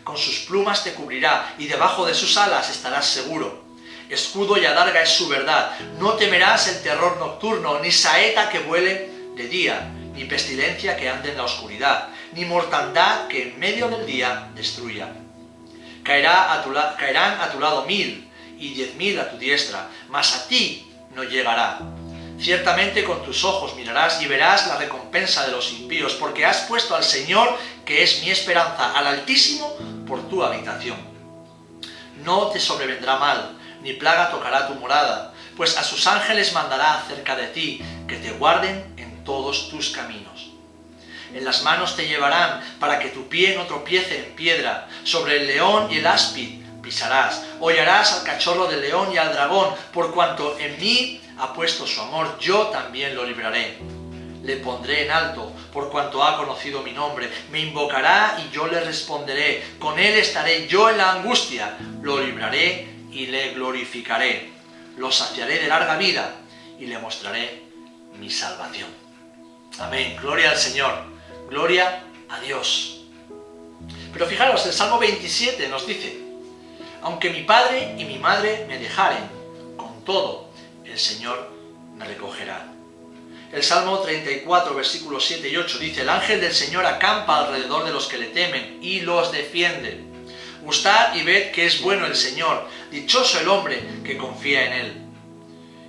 Con sus plumas te cubrirá y debajo de sus alas estarás seguro. Escudo y adarga es su verdad. No temerás el terror nocturno, ni saeta que vuele de día, ni pestilencia que ande en la oscuridad, ni mortandad que en medio del día destruya. Caerán a tu lado 1000 y 10.000 a tu diestra, mas a ti no llegará. Ciertamente con tus ojos mirarás y verás la recompensa de los impíos, porque has puesto al Señor, que es mi esperanza, al Altísimo, por tu habitación. No te sobrevendrá mal, ni plaga tocará tu morada, pues a sus ángeles mandará acerca de ti, que te guarden en todos tus caminos. En las manos te llevarán, para que tu pie no tropiece en piedra. Sobre el león y el áspid pisarás. Hollarás al cachorro del león y al dragón, por cuanto en mí ha puesto su amor, yo también lo libraré. Le pondré en alto, por cuanto ha conocido mi nombre. Me invocará y yo le responderé. Con él estaré yo en la angustia. Lo libraré y le glorificaré. Lo saciaré de larga vida y le mostraré mi salvación. Amén. Gloria al Señor. Gloria a Dios. Pero fijaros, el Salmo 27 nos dice: aunque mi padre y mi madre me dejaren, con todo el Señor me recogerá. El Salmo 34, versículos 7 y 8 dice: el ángel del Señor acampa alrededor de los que le temen y los defiende. Gustad y ved que es bueno el Señor, dichoso el hombre que confía en él.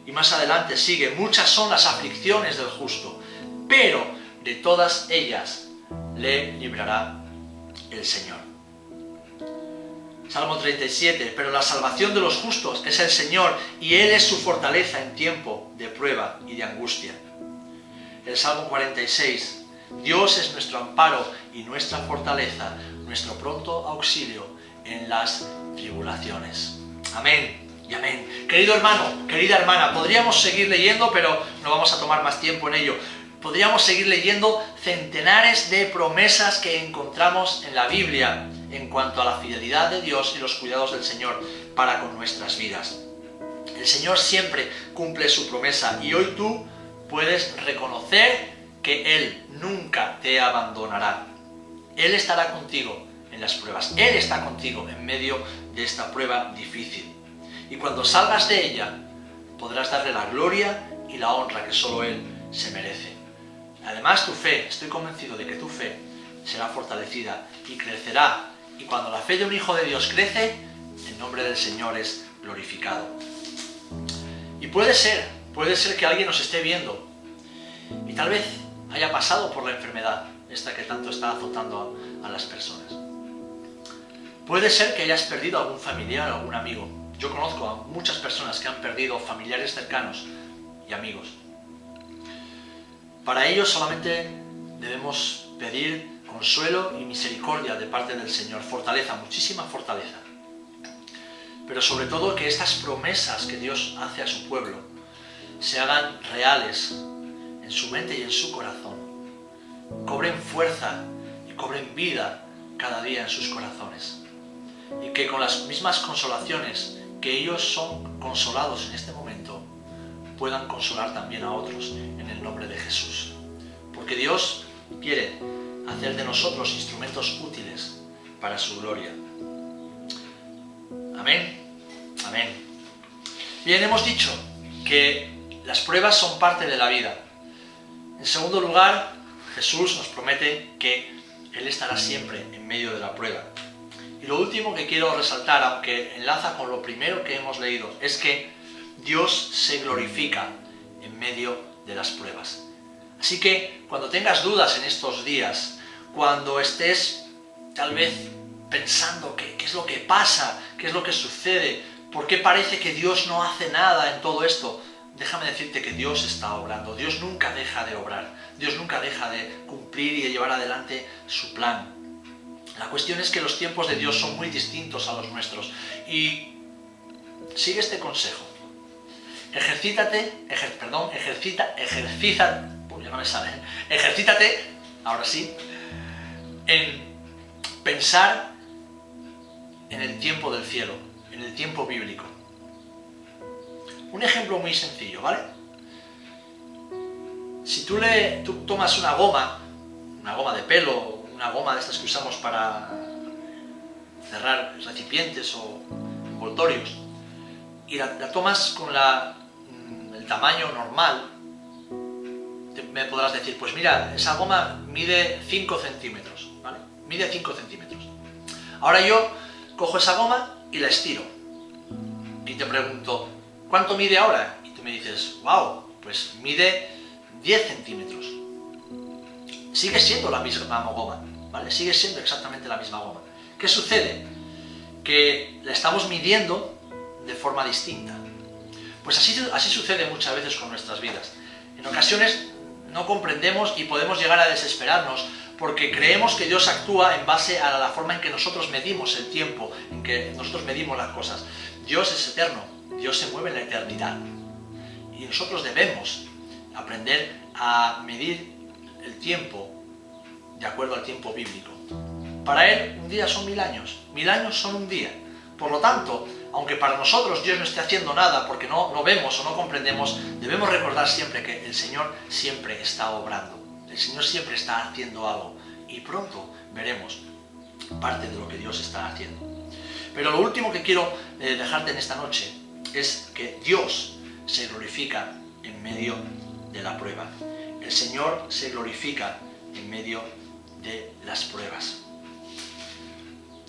Y más adelante sigue: muchas son las aflicciones del justo, pero de todas ellas le librará el Señor. Salmo 37, pero la salvación de los justos es el Señor, y Él es su fortaleza en tiempo de prueba y de angustia. El Salmo 46, Dios es nuestro amparo y nuestra fortaleza, nuestro pronto auxilio en las tribulaciones. Amén y amén. Querido hermano, querida hermana, podríamos seguir leyendo, pero no vamos a tomar más tiempo en ello. Podríamos seguir leyendo centenares de promesas que encontramos en la Biblia en cuanto a la fidelidad de Dios y los cuidados del Señor para con nuestras vidas. El Señor siempre cumple su promesa y hoy tú puedes reconocer que Él nunca te abandonará. Él estará contigo en las pruebas. Él está contigo en medio de esta prueba difícil. Y cuando salgas de ella, podrás darle la gloria y la honra que solo Él se merece. Además, tu fe, estoy convencido de que tu fe será fortalecida y crecerá. Y cuando la fe de un hijo de Dios crece, el nombre del Señor es glorificado. Y puede ser que alguien nos esté viendo y tal vez haya pasado por la enfermedad, esta que tanto está azotando a las personas. Puede ser que hayas perdido algún familiar o algún amigo. Yo conozco a muchas personas que han perdido familiares cercanos y amigos. Para ellos solamente debemos pedir consuelo y misericordia de parte del Señor, fortaleza, muchísima fortaleza. Pero sobre todo que estas promesas que Dios hace a su pueblo se hagan reales en su mente y en su corazón, cobren fuerza y cobren vida cada día en sus corazones. Y que con las mismas consolaciones que ellos son consolados en este momento, puedan consolar también a otros en el nombre de Jesús. Porque Dios quiere hacer de nosotros instrumentos útiles para su gloria. Amén. Amén. Bien, hemos dicho que las pruebas son parte de la vida. En segundo lugar, Jesús nos promete que Él estará siempre en medio de la prueba. Y lo último que quiero resaltar, aunque enlaza con lo primero que hemos leído, es que Dios se glorifica en medio de las pruebas. Así que cuando tengas dudas en estos días, cuando estés tal vez pensando qué es lo que pasa, qué es lo que sucede, por qué parece que Dios no hace nada en todo esto, déjame decirte que Dios está obrando. Dios nunca deja de obrar. Dios nunca deja de cumplir y de llevar adelante su plan. La cuestión es que los tiempos de Dios son muy distintos a los nuestros. Y sigue este consejo. ejercítate, ahora sí, en pensar en el tiempo del cielo, en el tiempo bíblico. Un ejemplo muy sencillo, ¿vale? Si tú tomas una goma de pelo, una goma de estas que usamos para cerrar recipientes o envoltorios, y la tomas con el tamaño normal, me podrás decir, pues mira, esa goma mide 5 centímetros, ¿vale? Mide 5 centímetros. Ahora yo cojo esa goma y la estiro. Y te pregunto, ¿cuánto mide ahora? Y tú me dices, wow, pues mide 10 centímetros. Sigue siendo la misma goma, ¿vale? Sigue siendo exactamente la misma goma. ¿Qué sucede? Que la estamos midiendo de forma distinta. Pues así sucede muchas veces con nuestras vidas. En ocasiones no comprendemos y podemos llegar a desesperarnos porque creemos que Dios actúa en base a la forma en que nosotros medimos el tiempo, en que nosotros medimos las cosas. Dios es eterno, Dios se mueve en la eternidad. Y nosotros debemos aprender a medir el tiempo de acuerdo al tiempo bíblico. Para Él, un día son 1000 años. 1000 años son un día. Por lo tanto, aunque para nosotros Dios no esté haciendo nada porque no vemos o no comprendemos, debemos recordar siempre que el Señor siempre está obrando. El Señor siempre está haciendo algo. Y pronto veremos parte de lo que Dios está haciendo. Pero lo último que quiero dejarte en esta noche es que Dios se glorifica en medio de la prueba. El Señor se glorifica en medio de las pruebas.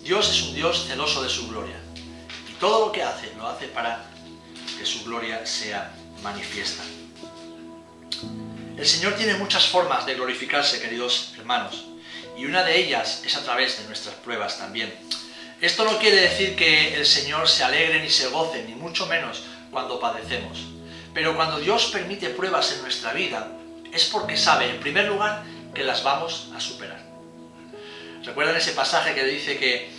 Dios es un Dios celoso de su gloria. Y todo lo que hace, lo hace para que su gloria sea manifiesta. El Señor tiene muchas formas de glorificarse, queridos hermanos. Y una de ellas es a través de nuestras pruebas también. Esto no quiere decir que el Señor se alegre ni se goce, ni mucho menos cuando padecemos. Pero cuando Dios permite pruebas en nuestra vida, es porque sabe, en primer lugar, que las vamos a superar. ¿Recuerdan ese pasaje que dice que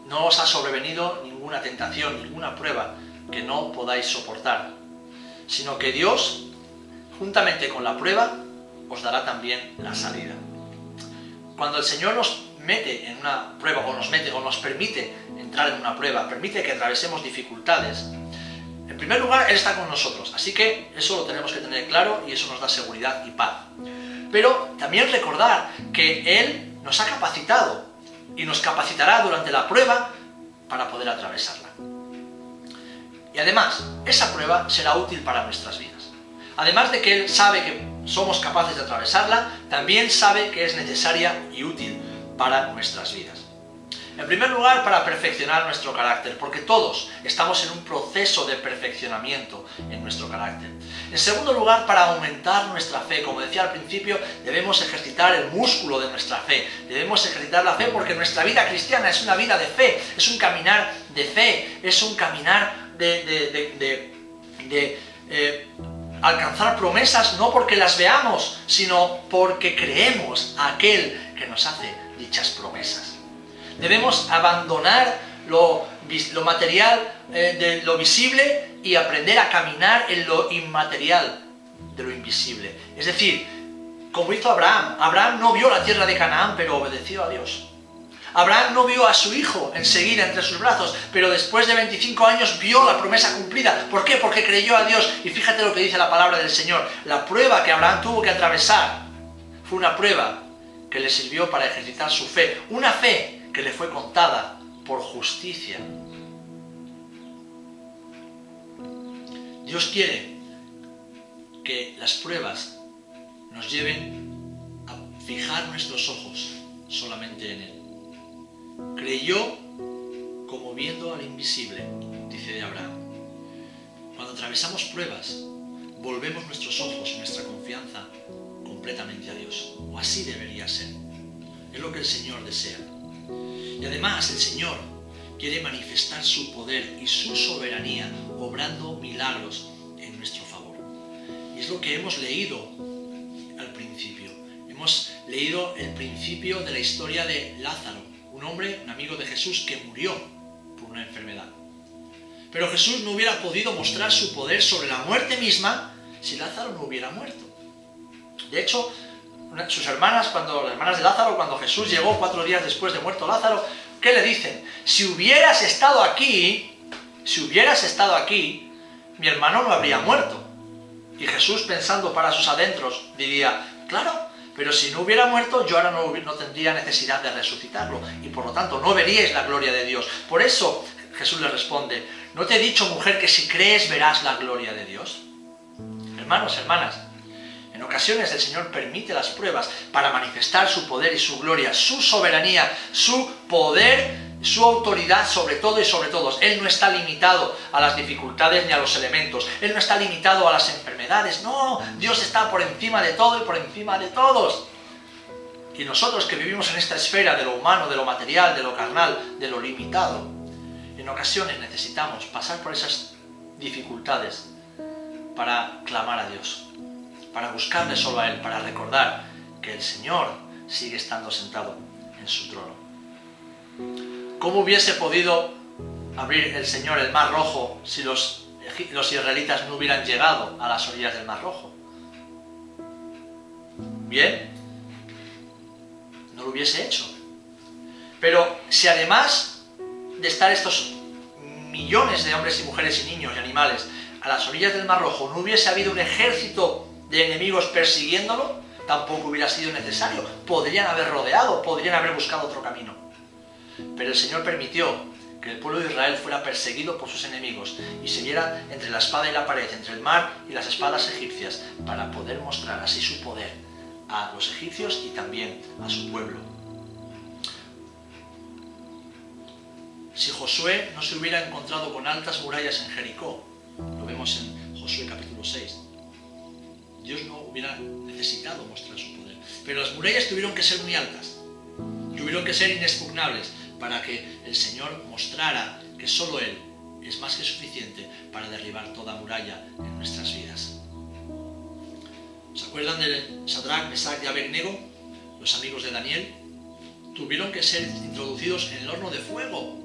no os ha sobrevenido ninguna tentación, ninguna prueba que no podáis soportar? Sino que Dios, juntamente con la prueba, os dará también la salida. Cuando el Señor nos mete en una prueba, o nos permite entrar en una prueba, permite que atravesemos dificultades, en primer lugar, Él está con nosotros. Así que eso lo tenemos que tener claro y eso nos da seguridad y paz. Pero también recordar que Él nos ha capacitado y nos capacitará durante la prueba para poder atravesarla. Y además, esa prueba será útil para nuestras vidas. Además de que Él sabe que somos capaces de atravesarla, también sabe que es necesaria y útil para nuestras vidas. En primer lugar, para perfeccionar nuestro carácter, porque todos estamos en un proceso de perfeccionamiento en nuestro carácter. En segundo lugar, para aumentar nuestra fe. Como decía al principio, debemos ejercitar el músculo de nuestra fe. Debemos ejercitar la fe porque nuestra vida cristiana es una vida de fe, es un caminar de fe, es un caminar de alcanzar promesas no porque las veamos, sino porque creemos a aquel que nos hace dichas promesas. Debemos abandonar lo material de lo visible y aprender a caminar en lo inmaterial de lo invisible. Es decir, como hizo Abraham. Abraham no vio la tierra de Canaán, pero obedeció a Dios. Abraham no vio a su hijo enseguida entre sus brazos, pero después de 25 años vio la promesa cumplida. ¿Por qué? Porque creyó a Dios. Y fíjate lo que dice la palabra del Señor. La prueba que Abraham tuvo que atravesar fue una prueba que le sirvió para ejercitar su fe. Una fe que le fue contada por justicia. Dios quiere que las pruebas nos lleven a fijar nuestros ojos solamente en Él. Creyó como viendo al invisible, dice de Abraham. Cuando atravesamos pruebas, volvemos nuestros ojos y nuestra confianza completamente a Dios. O así debería ser. Es lo que el Señor desea. Y además el Señor quiere manifestar su poder y su soberanía obrando milagros en nuestro favor. Y es lo que hemos leído al principio. Hemos leído el principio de la historia de Lázaro, un hombre, un amigo de Jesús que murió por una enfermedad. Pero Jesús no hubiera podido mostrar su poder sobre la muerte misma si Lázaro no hubiera muerto. De hecho, sus hermanas, las hermanas de Lázaro, cuando Jesús llegó 4 días después de muerto Lázaro, ¿qué le dicen? Si hubieras estado aquí, mi hermano no habría muerto. Y Jesús, pensando para sus adentros, diría, claro, pero si no hubiera muerto, yo ahora no tendría necesidad de resucitarlo. Y por lo tanto, no veríais la gloria de Dios. Por eso Jesús le responde, ¿no te he dicho, mujer, que si crees verás la gloria de Dios? Hermanos, hermanas, en ocasiones el Señor permite las pruebas para manifestar su poder y su gloria, su soberanía, su poder, su autoridad sobre todo y sobre todos. Él no está limitado a las dificultades ni a los elementos. Él no está limitado a las enfermedades. No, Dios está por encima de todo y por encima de todos. Y nosotros que vivimos en esta esfera de lo humano, de lo material, de lo carnal, de lo limitado, en ocasiones necesitamos pasar por esas dificultades para clamar a Dios, para buscarle solo a Él, para recordar que el Señor sigue estando sentado en su trono. ¿Cómo hubiese podido abrir el Señor el Mar Rojo si los israelitas no hubieran llegado a las orillas del Mar Rojo? Bien, no lo hubiese hecho. Pero si además de estar estos millones de hombres y mujeres y niños y animales a las orillas del Mar Rojo no hubiese habido un ejército de enemigos persiguiéndolo, tampoco hubiera sido necesario. Podrían haber rodeado, podrían haber buscado otro camino. Pero el Señor permitió que el pueblo de Israel fuera perseguido por sus enemigos y se viera entre la espada y la pared, entre el mar y las espadas egipcias, para poder mostrar así su poder a los egipcios y también a su pueblo. Si Josué no se hubiera encontrado con altas murallas en Jericó, lo vemos en Josué capítulo 6, Dios no hubiera necesitado mostrar su poder. Pero las murallas tuvieron que ser muy altas, tuvieron que ser inexpugnables, para que el Señor mostrara que solo Él es más que suficiente para derribar toda muralla en nuestras vidas. ¿Se acuerdan de Sadrach, Mesach y Abednego? Los amigos de Daniel tuvieron que ser introducidos en el horno de fuego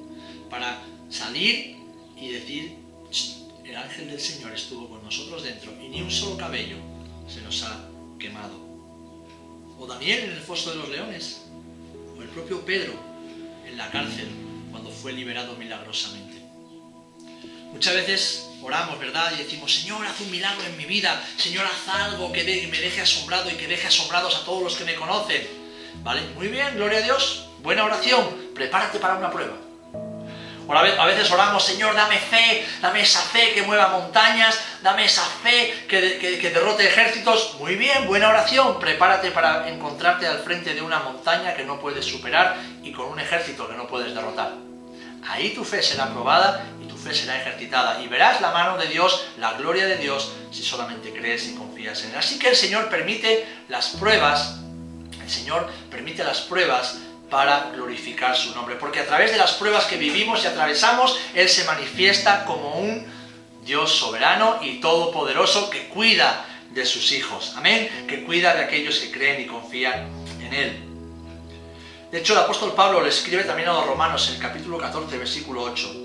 para salir y decir, el ángel del Señor estuvo con nosotros dentro y ni un solo cabello se nos ha quemado. O Daniel en el foso de los leones, o el propio Pedro en la cárcel cuando fue liberado milagrosamente. Muchas veces oramos, ¿verdad? Y decimos, Señor, haz un milagro en mi vida, Señor, haz algo que me deje asombrado y que deje asombrados a todos los que me conocen. ¿Vale? Muy bien, gloria a Dios, buena oración, prepárate para una prueba. O a veces oramos, Señor, dame esa fe que mueva montañas, dame esa fe que derrote ejércitos. Muy bien, buena oración, prepárate para encontrarte al frente de una montaña que no puedes superar y con un ejército que no puedes derrotar. Ahí tu fe será probada y tu fe será ejercitada y verás la mano de Dios, la gloria de Dios, si solamente crees y confías en Él. Así que el Señor permite las pruebas, para glorificar su nombre, porque a través de las pruebas que vivimos y atravesamos, Él se manifiesta como un Dios soberano y todopoderoso que cuida de sus hijos, amén, que cuida de aquellos que creen y confían en Él. De hecho, el apóstol Pablo le escribe también a los romanos en el capítulo 14, versículo 8,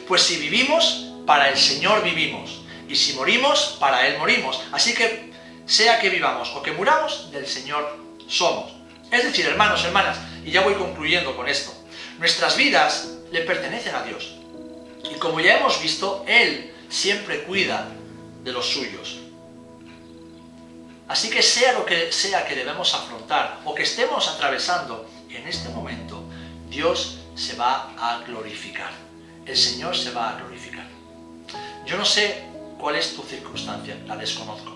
pues si vivimos, para el Señor vivimos, y si morimos, para Él morimos, así que sea que vivamos o que muramos, del Señor somos. Es decir, hermanos, hermanas, y ya voy concluyendo con esto, nuestras vidas le pertenecen a Dios. Y como ya hemos visto, Él siempre cuida de los suyos. Así que sea lo que sea que debemos afrontar o que estemos atravesando en este momento, Dios se va a glorificar. El Señor se va a glorificar. Yo no sé cuál es tu circunstancia, la desconozco.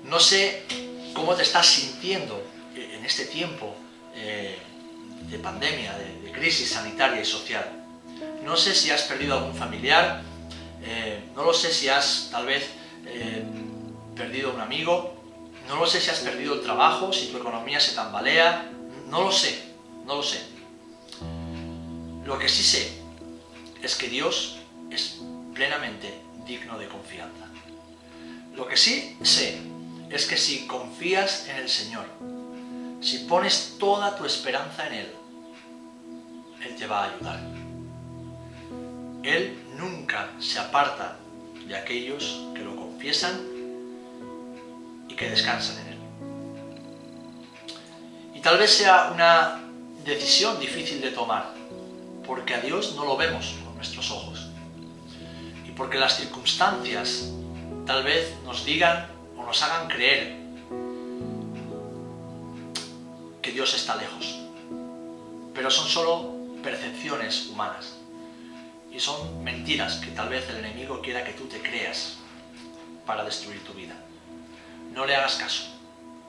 No sé cómo te estás sintiendo en este tiempo de pandemia, de crisis sanitaria y social. No sé si has perdido algún familiar, no lo sé si has tal vez perdido un amigo, no lo sé si has perdido el trabajo, si tu economía se tambalea, no lo sé. Lo que sí sé es que Dios es plenamente digno de confianza. Lo que sí sé es que si confías en el Señor, si pones toda tu esperanza en Él, Él te va a ayudar. Él nunca se aparta de aquellos que lo confiesan y que descansan en Él. Y tal vez sea una decisión difícil de tomar, porque a Dios no lo vemos con nuestros ojos. Y porque las circunstancias tal vez nos digan o nos hagan creer que Dios está lejos. Pero son solo percepciones humanas. Y son mentiras que tal vez el enemigo quiera que tú te creas para destruir tu vida. No le hagas caso.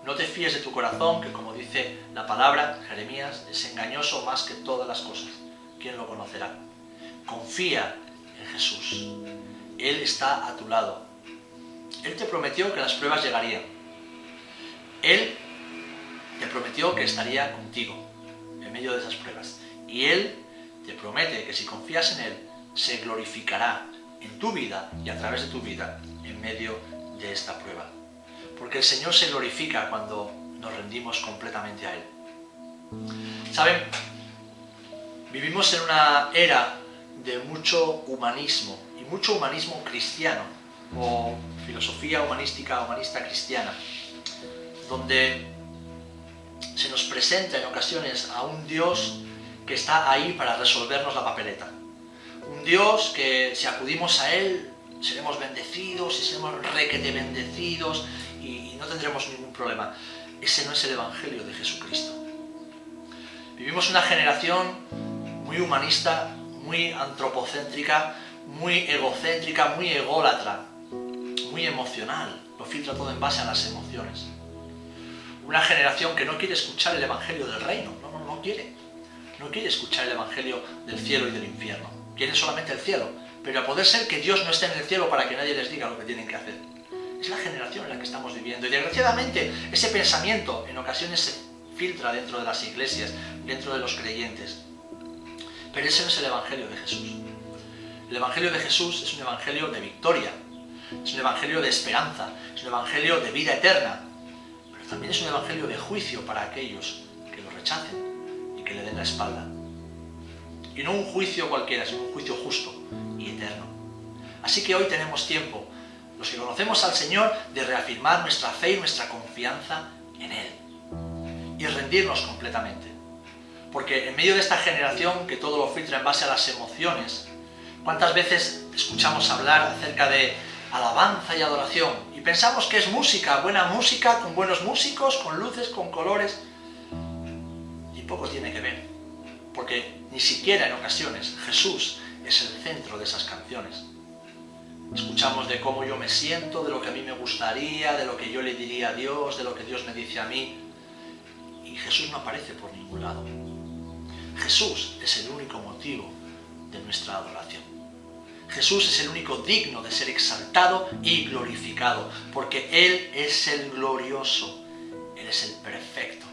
No te fíes de tu corazón, que como dice la palabra, Jeremías, es engañoso más que todas las cosas. ¿Quién lo conocerá? Confía en Jesús. Él está a tu lado. Él te prometió que las pruebas llegarían. Él te prometió que estaría contigo en medio de esas pruebas. Y Él te promete que si confías en Él, se glorificará en tu vida y a través de tu vida en medio de esta prueba. Porque el Señor se glorifica cuando nos rendimos completamente a Él. ¿Saben? Vivimos en una era de mucho humanismo, y mucho humanismo cristiano, o filosofía humanista cristiana, donde se nos presenta en ocasiones a un Dios que está ahí para resolvernos la papeleta. Un Dios que si acudimos a Él seremos bendecidos y seremos requete bendecidos y no tendremos ningún problema. Ese no es el Evangelio de Jesucristo. Vivimos una generación muy humanista, muy antropocéntrica, muy egocéntrica, muy ególatra, muy emocional. Lo filtra todo en base a las emociones. Una generación que no quiere escuchar el Evangelio del reino. No quiere. No quiere escuchar el Evangelio del cielo y del infierno. Quiere solamente el cielo. Pero a poder ser que Dios no esté en el cielo para que nadie les diga lo que tienen que hacer. Es la generación en la que estamos viviendo. Y desgraciadamente ese pensamiento en ocasiones se filtra dentro de las iglesias, dentro de los creyentes. Pero ese no es el Evangelio de Jesús. El Evangelio de Jesús es un Evangelio de victoria. Es un Evangelio de esperanza. Es un Evangelio de vida eterna. Pero también es un Evangelio de juicio para aquellos que lo rechacen y que le den la espalda. Y no un juicio cualquiera, sino un juicio justo y eterno. Así que hoy tenemos tiempo, los que conocemos al Señor, de reafirmar nuestra fe y nuestra confianza en Él. Y rendirnos completamente. Porque en medio de esta generación que todo lo filtra en base a las emociones, ¿cuántas veces escuchamos hablar acerca de alabanza y adoración? Y pensamos que es música, buena música, con buenos músicos, con luces, con colores. Y poco tiene que ver. Porque ni siquiera en ocasiones Jesús es el centro de esas canciones. Escuchamos de cómo yo me siento, de lo que a mí me gustaría, de lo que yo le diría a Dios, de lo que Dios me dice a mí. Y Jesús no aparece por ningún lado. Jesús es el único motivo de nuestra adoración. Jesús es el único digno de ser exaltado y glorificado, porque Él es el glorioso, Él es el perfecto.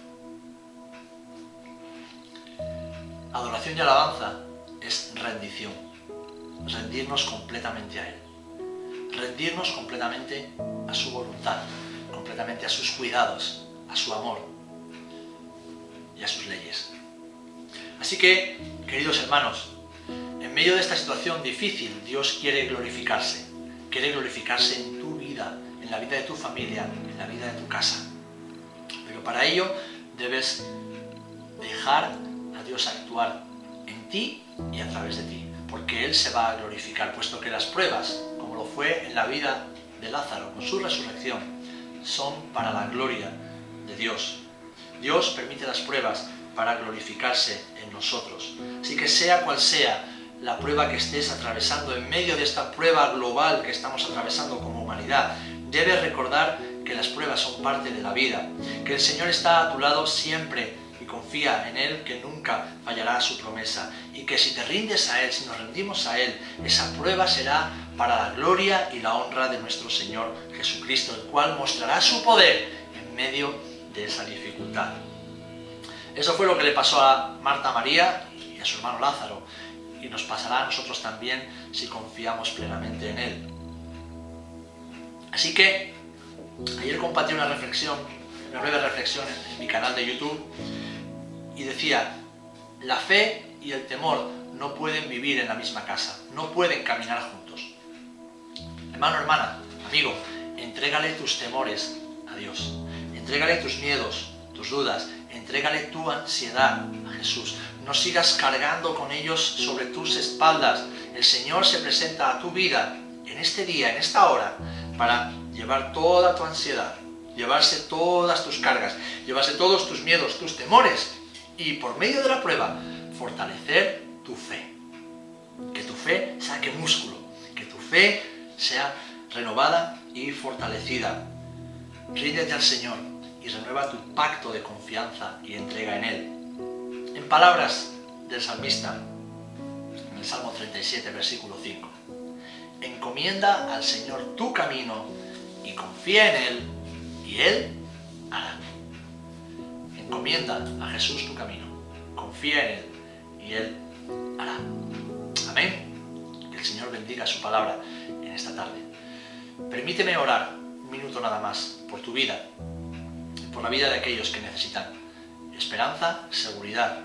Adoración y alabanza es rendición, rendirnos completamente a Él, rendirnos completamente a su voluntad, completamente a sus cuidados, a su amor y a sus leyes. Así que, queridos hermanos, en medio de esta situación difícil, Dios quiere glorificarse en tu vida, en la vida de tu familia, en la vida de tu casa. Pero para ello debes dejar a Dios actuar en ti y a través de ti, porque Él se va a glorificar, puesto que las pruebas, como lo fue en la vida de Lázaro con su resurrección, son para la gloria de Dios. Dios permite las pruebas para glorificarse en nosotros. Así que sea cual sea la prueba que estés atravesando, en medio de esta prueba global que estamos atravesando como humanidad, debes recordar que las pruebas son parte de la vida, que el Señor está a tu lado siempre y confía en Él, que nunca fallará su promesa, y que si te rindes a Él, si nos rendimos a Él, esa prueba será para la gloria y la honra de nuestro Señor Jesucristo, el cual mostrará su poder en medio de esa dificultad. Eso fue lo que le pasó a Marta María y a su hermano Lázaro, y nos pasará a nosotros también si confiamos plenamente en Él. Así que ayer compartí una breve reflexión en mi canal de YouTube, y decía: la fe y el temor no pueden vivir en la misma casa, no pueden caminar juntos. Hermano, hermana, amigo, entrégale tus temores a Dios, entrégale tus miedos, tus dudas, entrégale tu ansiedad a Jesús. No sigas cargando con ellos sobre tus espaldas. El Señor se presenta a tu vida en este día, en esta hora, para llevar toda tu ansiedad, llevarse todas tus cargas, llevarse todos tus miedos, tus temores, y por medio de la prueba, fortalecer tu fe. Que tu fe saque músculo, que tu fe sea renovada y fortalecida. Ríndete al Señor y renueva tu pacto de confianza y entrega en Él. En palabras del salmista, en el Salmo 37, versículo 5, encomienda al Señor tu camino y confía en Él, y Él hará. Encomienda a Jesús tu camino, confía en Él, y Él hará. Amén. Que el Señor bendiga su palabra en esta tarde. Permíteme orar un minuto nada más por tu vida, por la vida de aquellos que necesitan esperanza, seguridad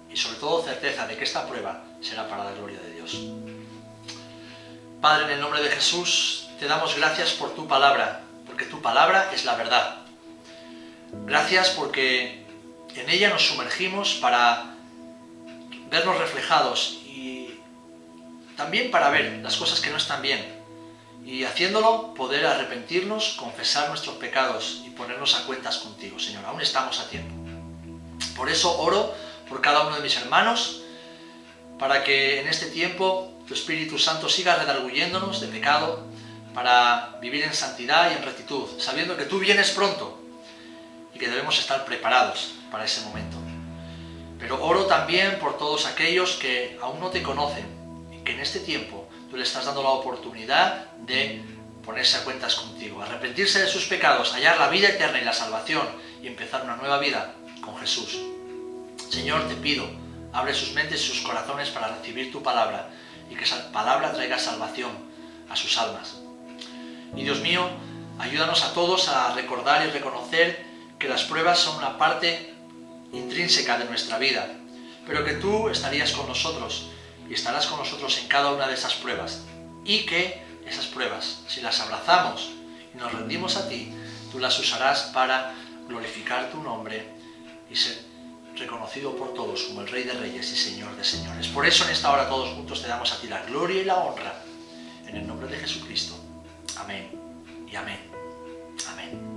y sobre todo certeza de que esta prueba será para la gloria de Dios. Padre, en el nombre de Jesús, te damos gracias por tu palabra, porque tu palabra es la verdad. Gracias porque en ella nos sumergimos para vernos reflejados y también para ver las cosas que no están bien. Y haciéndolo, poder arrepentirnos, confesar nuestros pecados y ponernos a cuentas contigo, Señor. Aún estamos a tiempo. Por eso oro por cada uno de mis hermanos, para que en este tiempo tu Espíritu Santo siga redarguyéndonos de pecado, para vivir en santidad y en rectitud, sabiendo que tú vienes pronto y que debemos estar preparados para ese momento. Pero oro también por todos aquellos que aún no te conocen y que en este tiempo tú le estás dando la oportunidad de ponerse a cuentas contigo, arrepentirse de sus pecados, hallar la vida eterna y la salvación y empezar una nueva vida con Jesús. Señor, te pido, abre sus mentes y sus corazones para recibir tu palabra y que esa palabra traiga salvación a sus almas. Y Dios mío, ayúdanos a todos a recordar y reconocer que las pruebas son una parte intrínseca de nuestra vida, pero que tú estarías con nosotros y estarás con nosotros en cada una de esas pruebas, y que esas pruebas, si las abrazamos y nos rendimos a ti, tú las usarás para glorificar tu nombre y ser reconocido por todos como el Rey de Reyes y Señor de Señores. Por eso en esta hora todos juntos te damos a ti la gloria y la honra, en el nombre de Jesucristo. Amén y amén. Amén.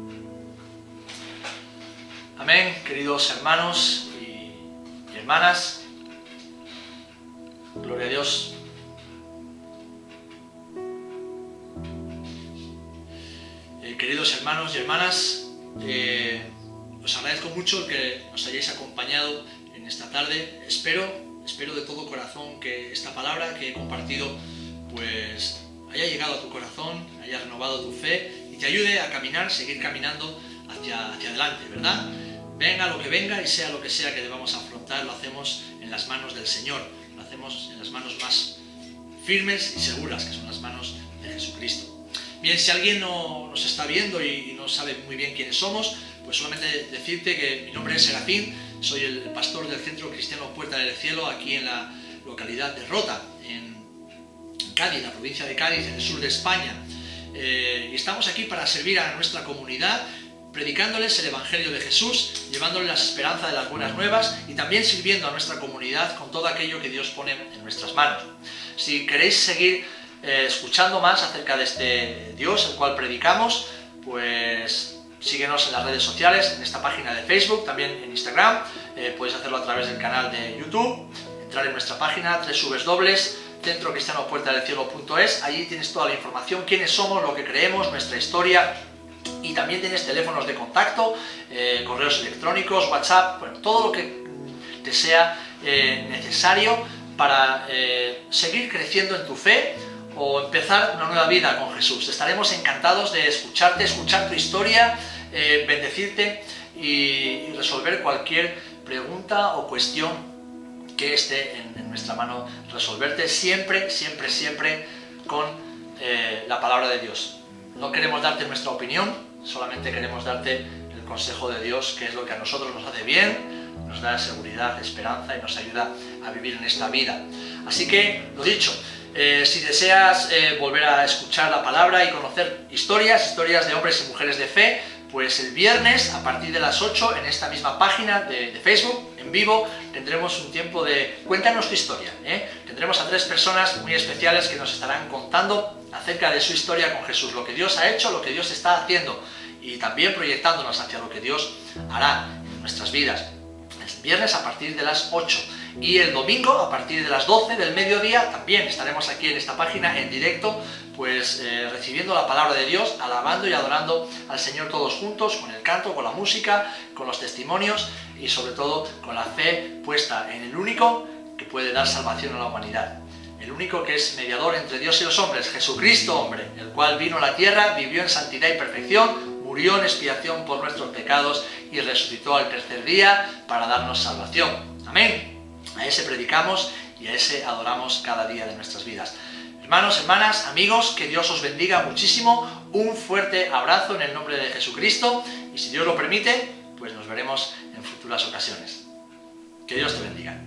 Amén, queridos hermanos y hermanas. Gloria a Dios. Queridos hermanos y hermanas, os agradezco mucho que nos hayáis acompañado en esta tarde. Espero de todo corazón que esta palabra que he compartido pues haya llegado a tu corazón, haya renovado tu fe y te ayude a caminar, seguir caminando hacia adelante, ¿verdad? Venga lo que venga y sea lo que sea que debamos afrontar, lo hacemos en las manos del Señor, lo hacemos en las manos más firmes y seguras, que son las manos de Jesucristo. Bien, si alguien no nos está viendo y no sabe muy bien quiénes somos, pues solamente decirte que mi nombre es Serafín, soy el pastor del Centro Cristiano Puerta del Cielo aquí en la localidad de Rota, en Cádiz, la provincia de Cádiz, en el sur de España. Y estamos aquí para servir a nuestra comunidad, predicándoles el Evangelio de Jesús, llevándoles la esperanza de las buenas nuevas y también sirviendo a nuestra comunidad con todo aquello que Dios pone en nuestras manos. Si queréis seguir escuchando más acerca de este Dios, el cual predicamos, pues síguenos en las redes sociales, en esta página de Facebook, también en Instagram, puedes hacerlo a través del canal de YouTube, entrar en nuestra página www.centrocristianopuertadelcielo.es, allí tienes toda la información, quiénes somos, lo que creemos, nuestra historia, y también tienes teléfonos de contacto, correos electrónicos, WhatsApp, bueno, todo lo que te sea necesario para seguir creciendo en tu fe o empezar una nueva vida con Jesús. Estaremos encantados de escucharte, escuchar tu historia, bendecirte y resolver cualquier pregunta o cuestión que esté en nuestra mano resolverte, siempre con la palabra de Dios. No queremos darte nuestra opinión, solamente queremos darte el consejo de Dios, que es lo que a nosotros nos hace bien, nos da seguridad, esperanza y nos ayuda a vivir en esta vida. Así que, lo dicho, si deseas volver a escuchar la palabra y conocer historias de hombres y mujeres de fe, pues el viernes a partir de las 8 en esta misma página de Facebook, en vivo, tendremos un tiempo de cuéntanos tu historia. Tendremos a 3 personas muy especiales que nos estarán contando acerca de su historia con Jesús, lo que Dios ha hecho, lo que Dios está haciendo y también proyectándonos hacia lo que Dios hará en nuestras vidas. El viernes a partir de las 8 y el domingo a partir de las 12 del mediodía también estaremos aquí en esta página en directo, pues recibiendo la palabra de Dios, alabando y adorando al Señor todos juntos, con el canto, con la música, con los testimonios y sobre todo con la fe puesta en el único que puede dar salvación a la humanidad. El único que es mediador entre Dios y los hombres, Jesucristo hombre, el cual vino a la tierra, vivió en santidad y perfección, murió en expiación por nuestros pecados y resucitó al tercer día para darnos salvación. Amén. A ese predicamos y a ese adoramos cada día de nuestras vidas. Hermanos, hermanas, amigos, que Dios os bendiga muchísimo. Un fuerte abrazo en el nombre de Jesucristo y si Dios lo permite, pues nos veremos en futuras ocasiones. Que Dios te bendiga.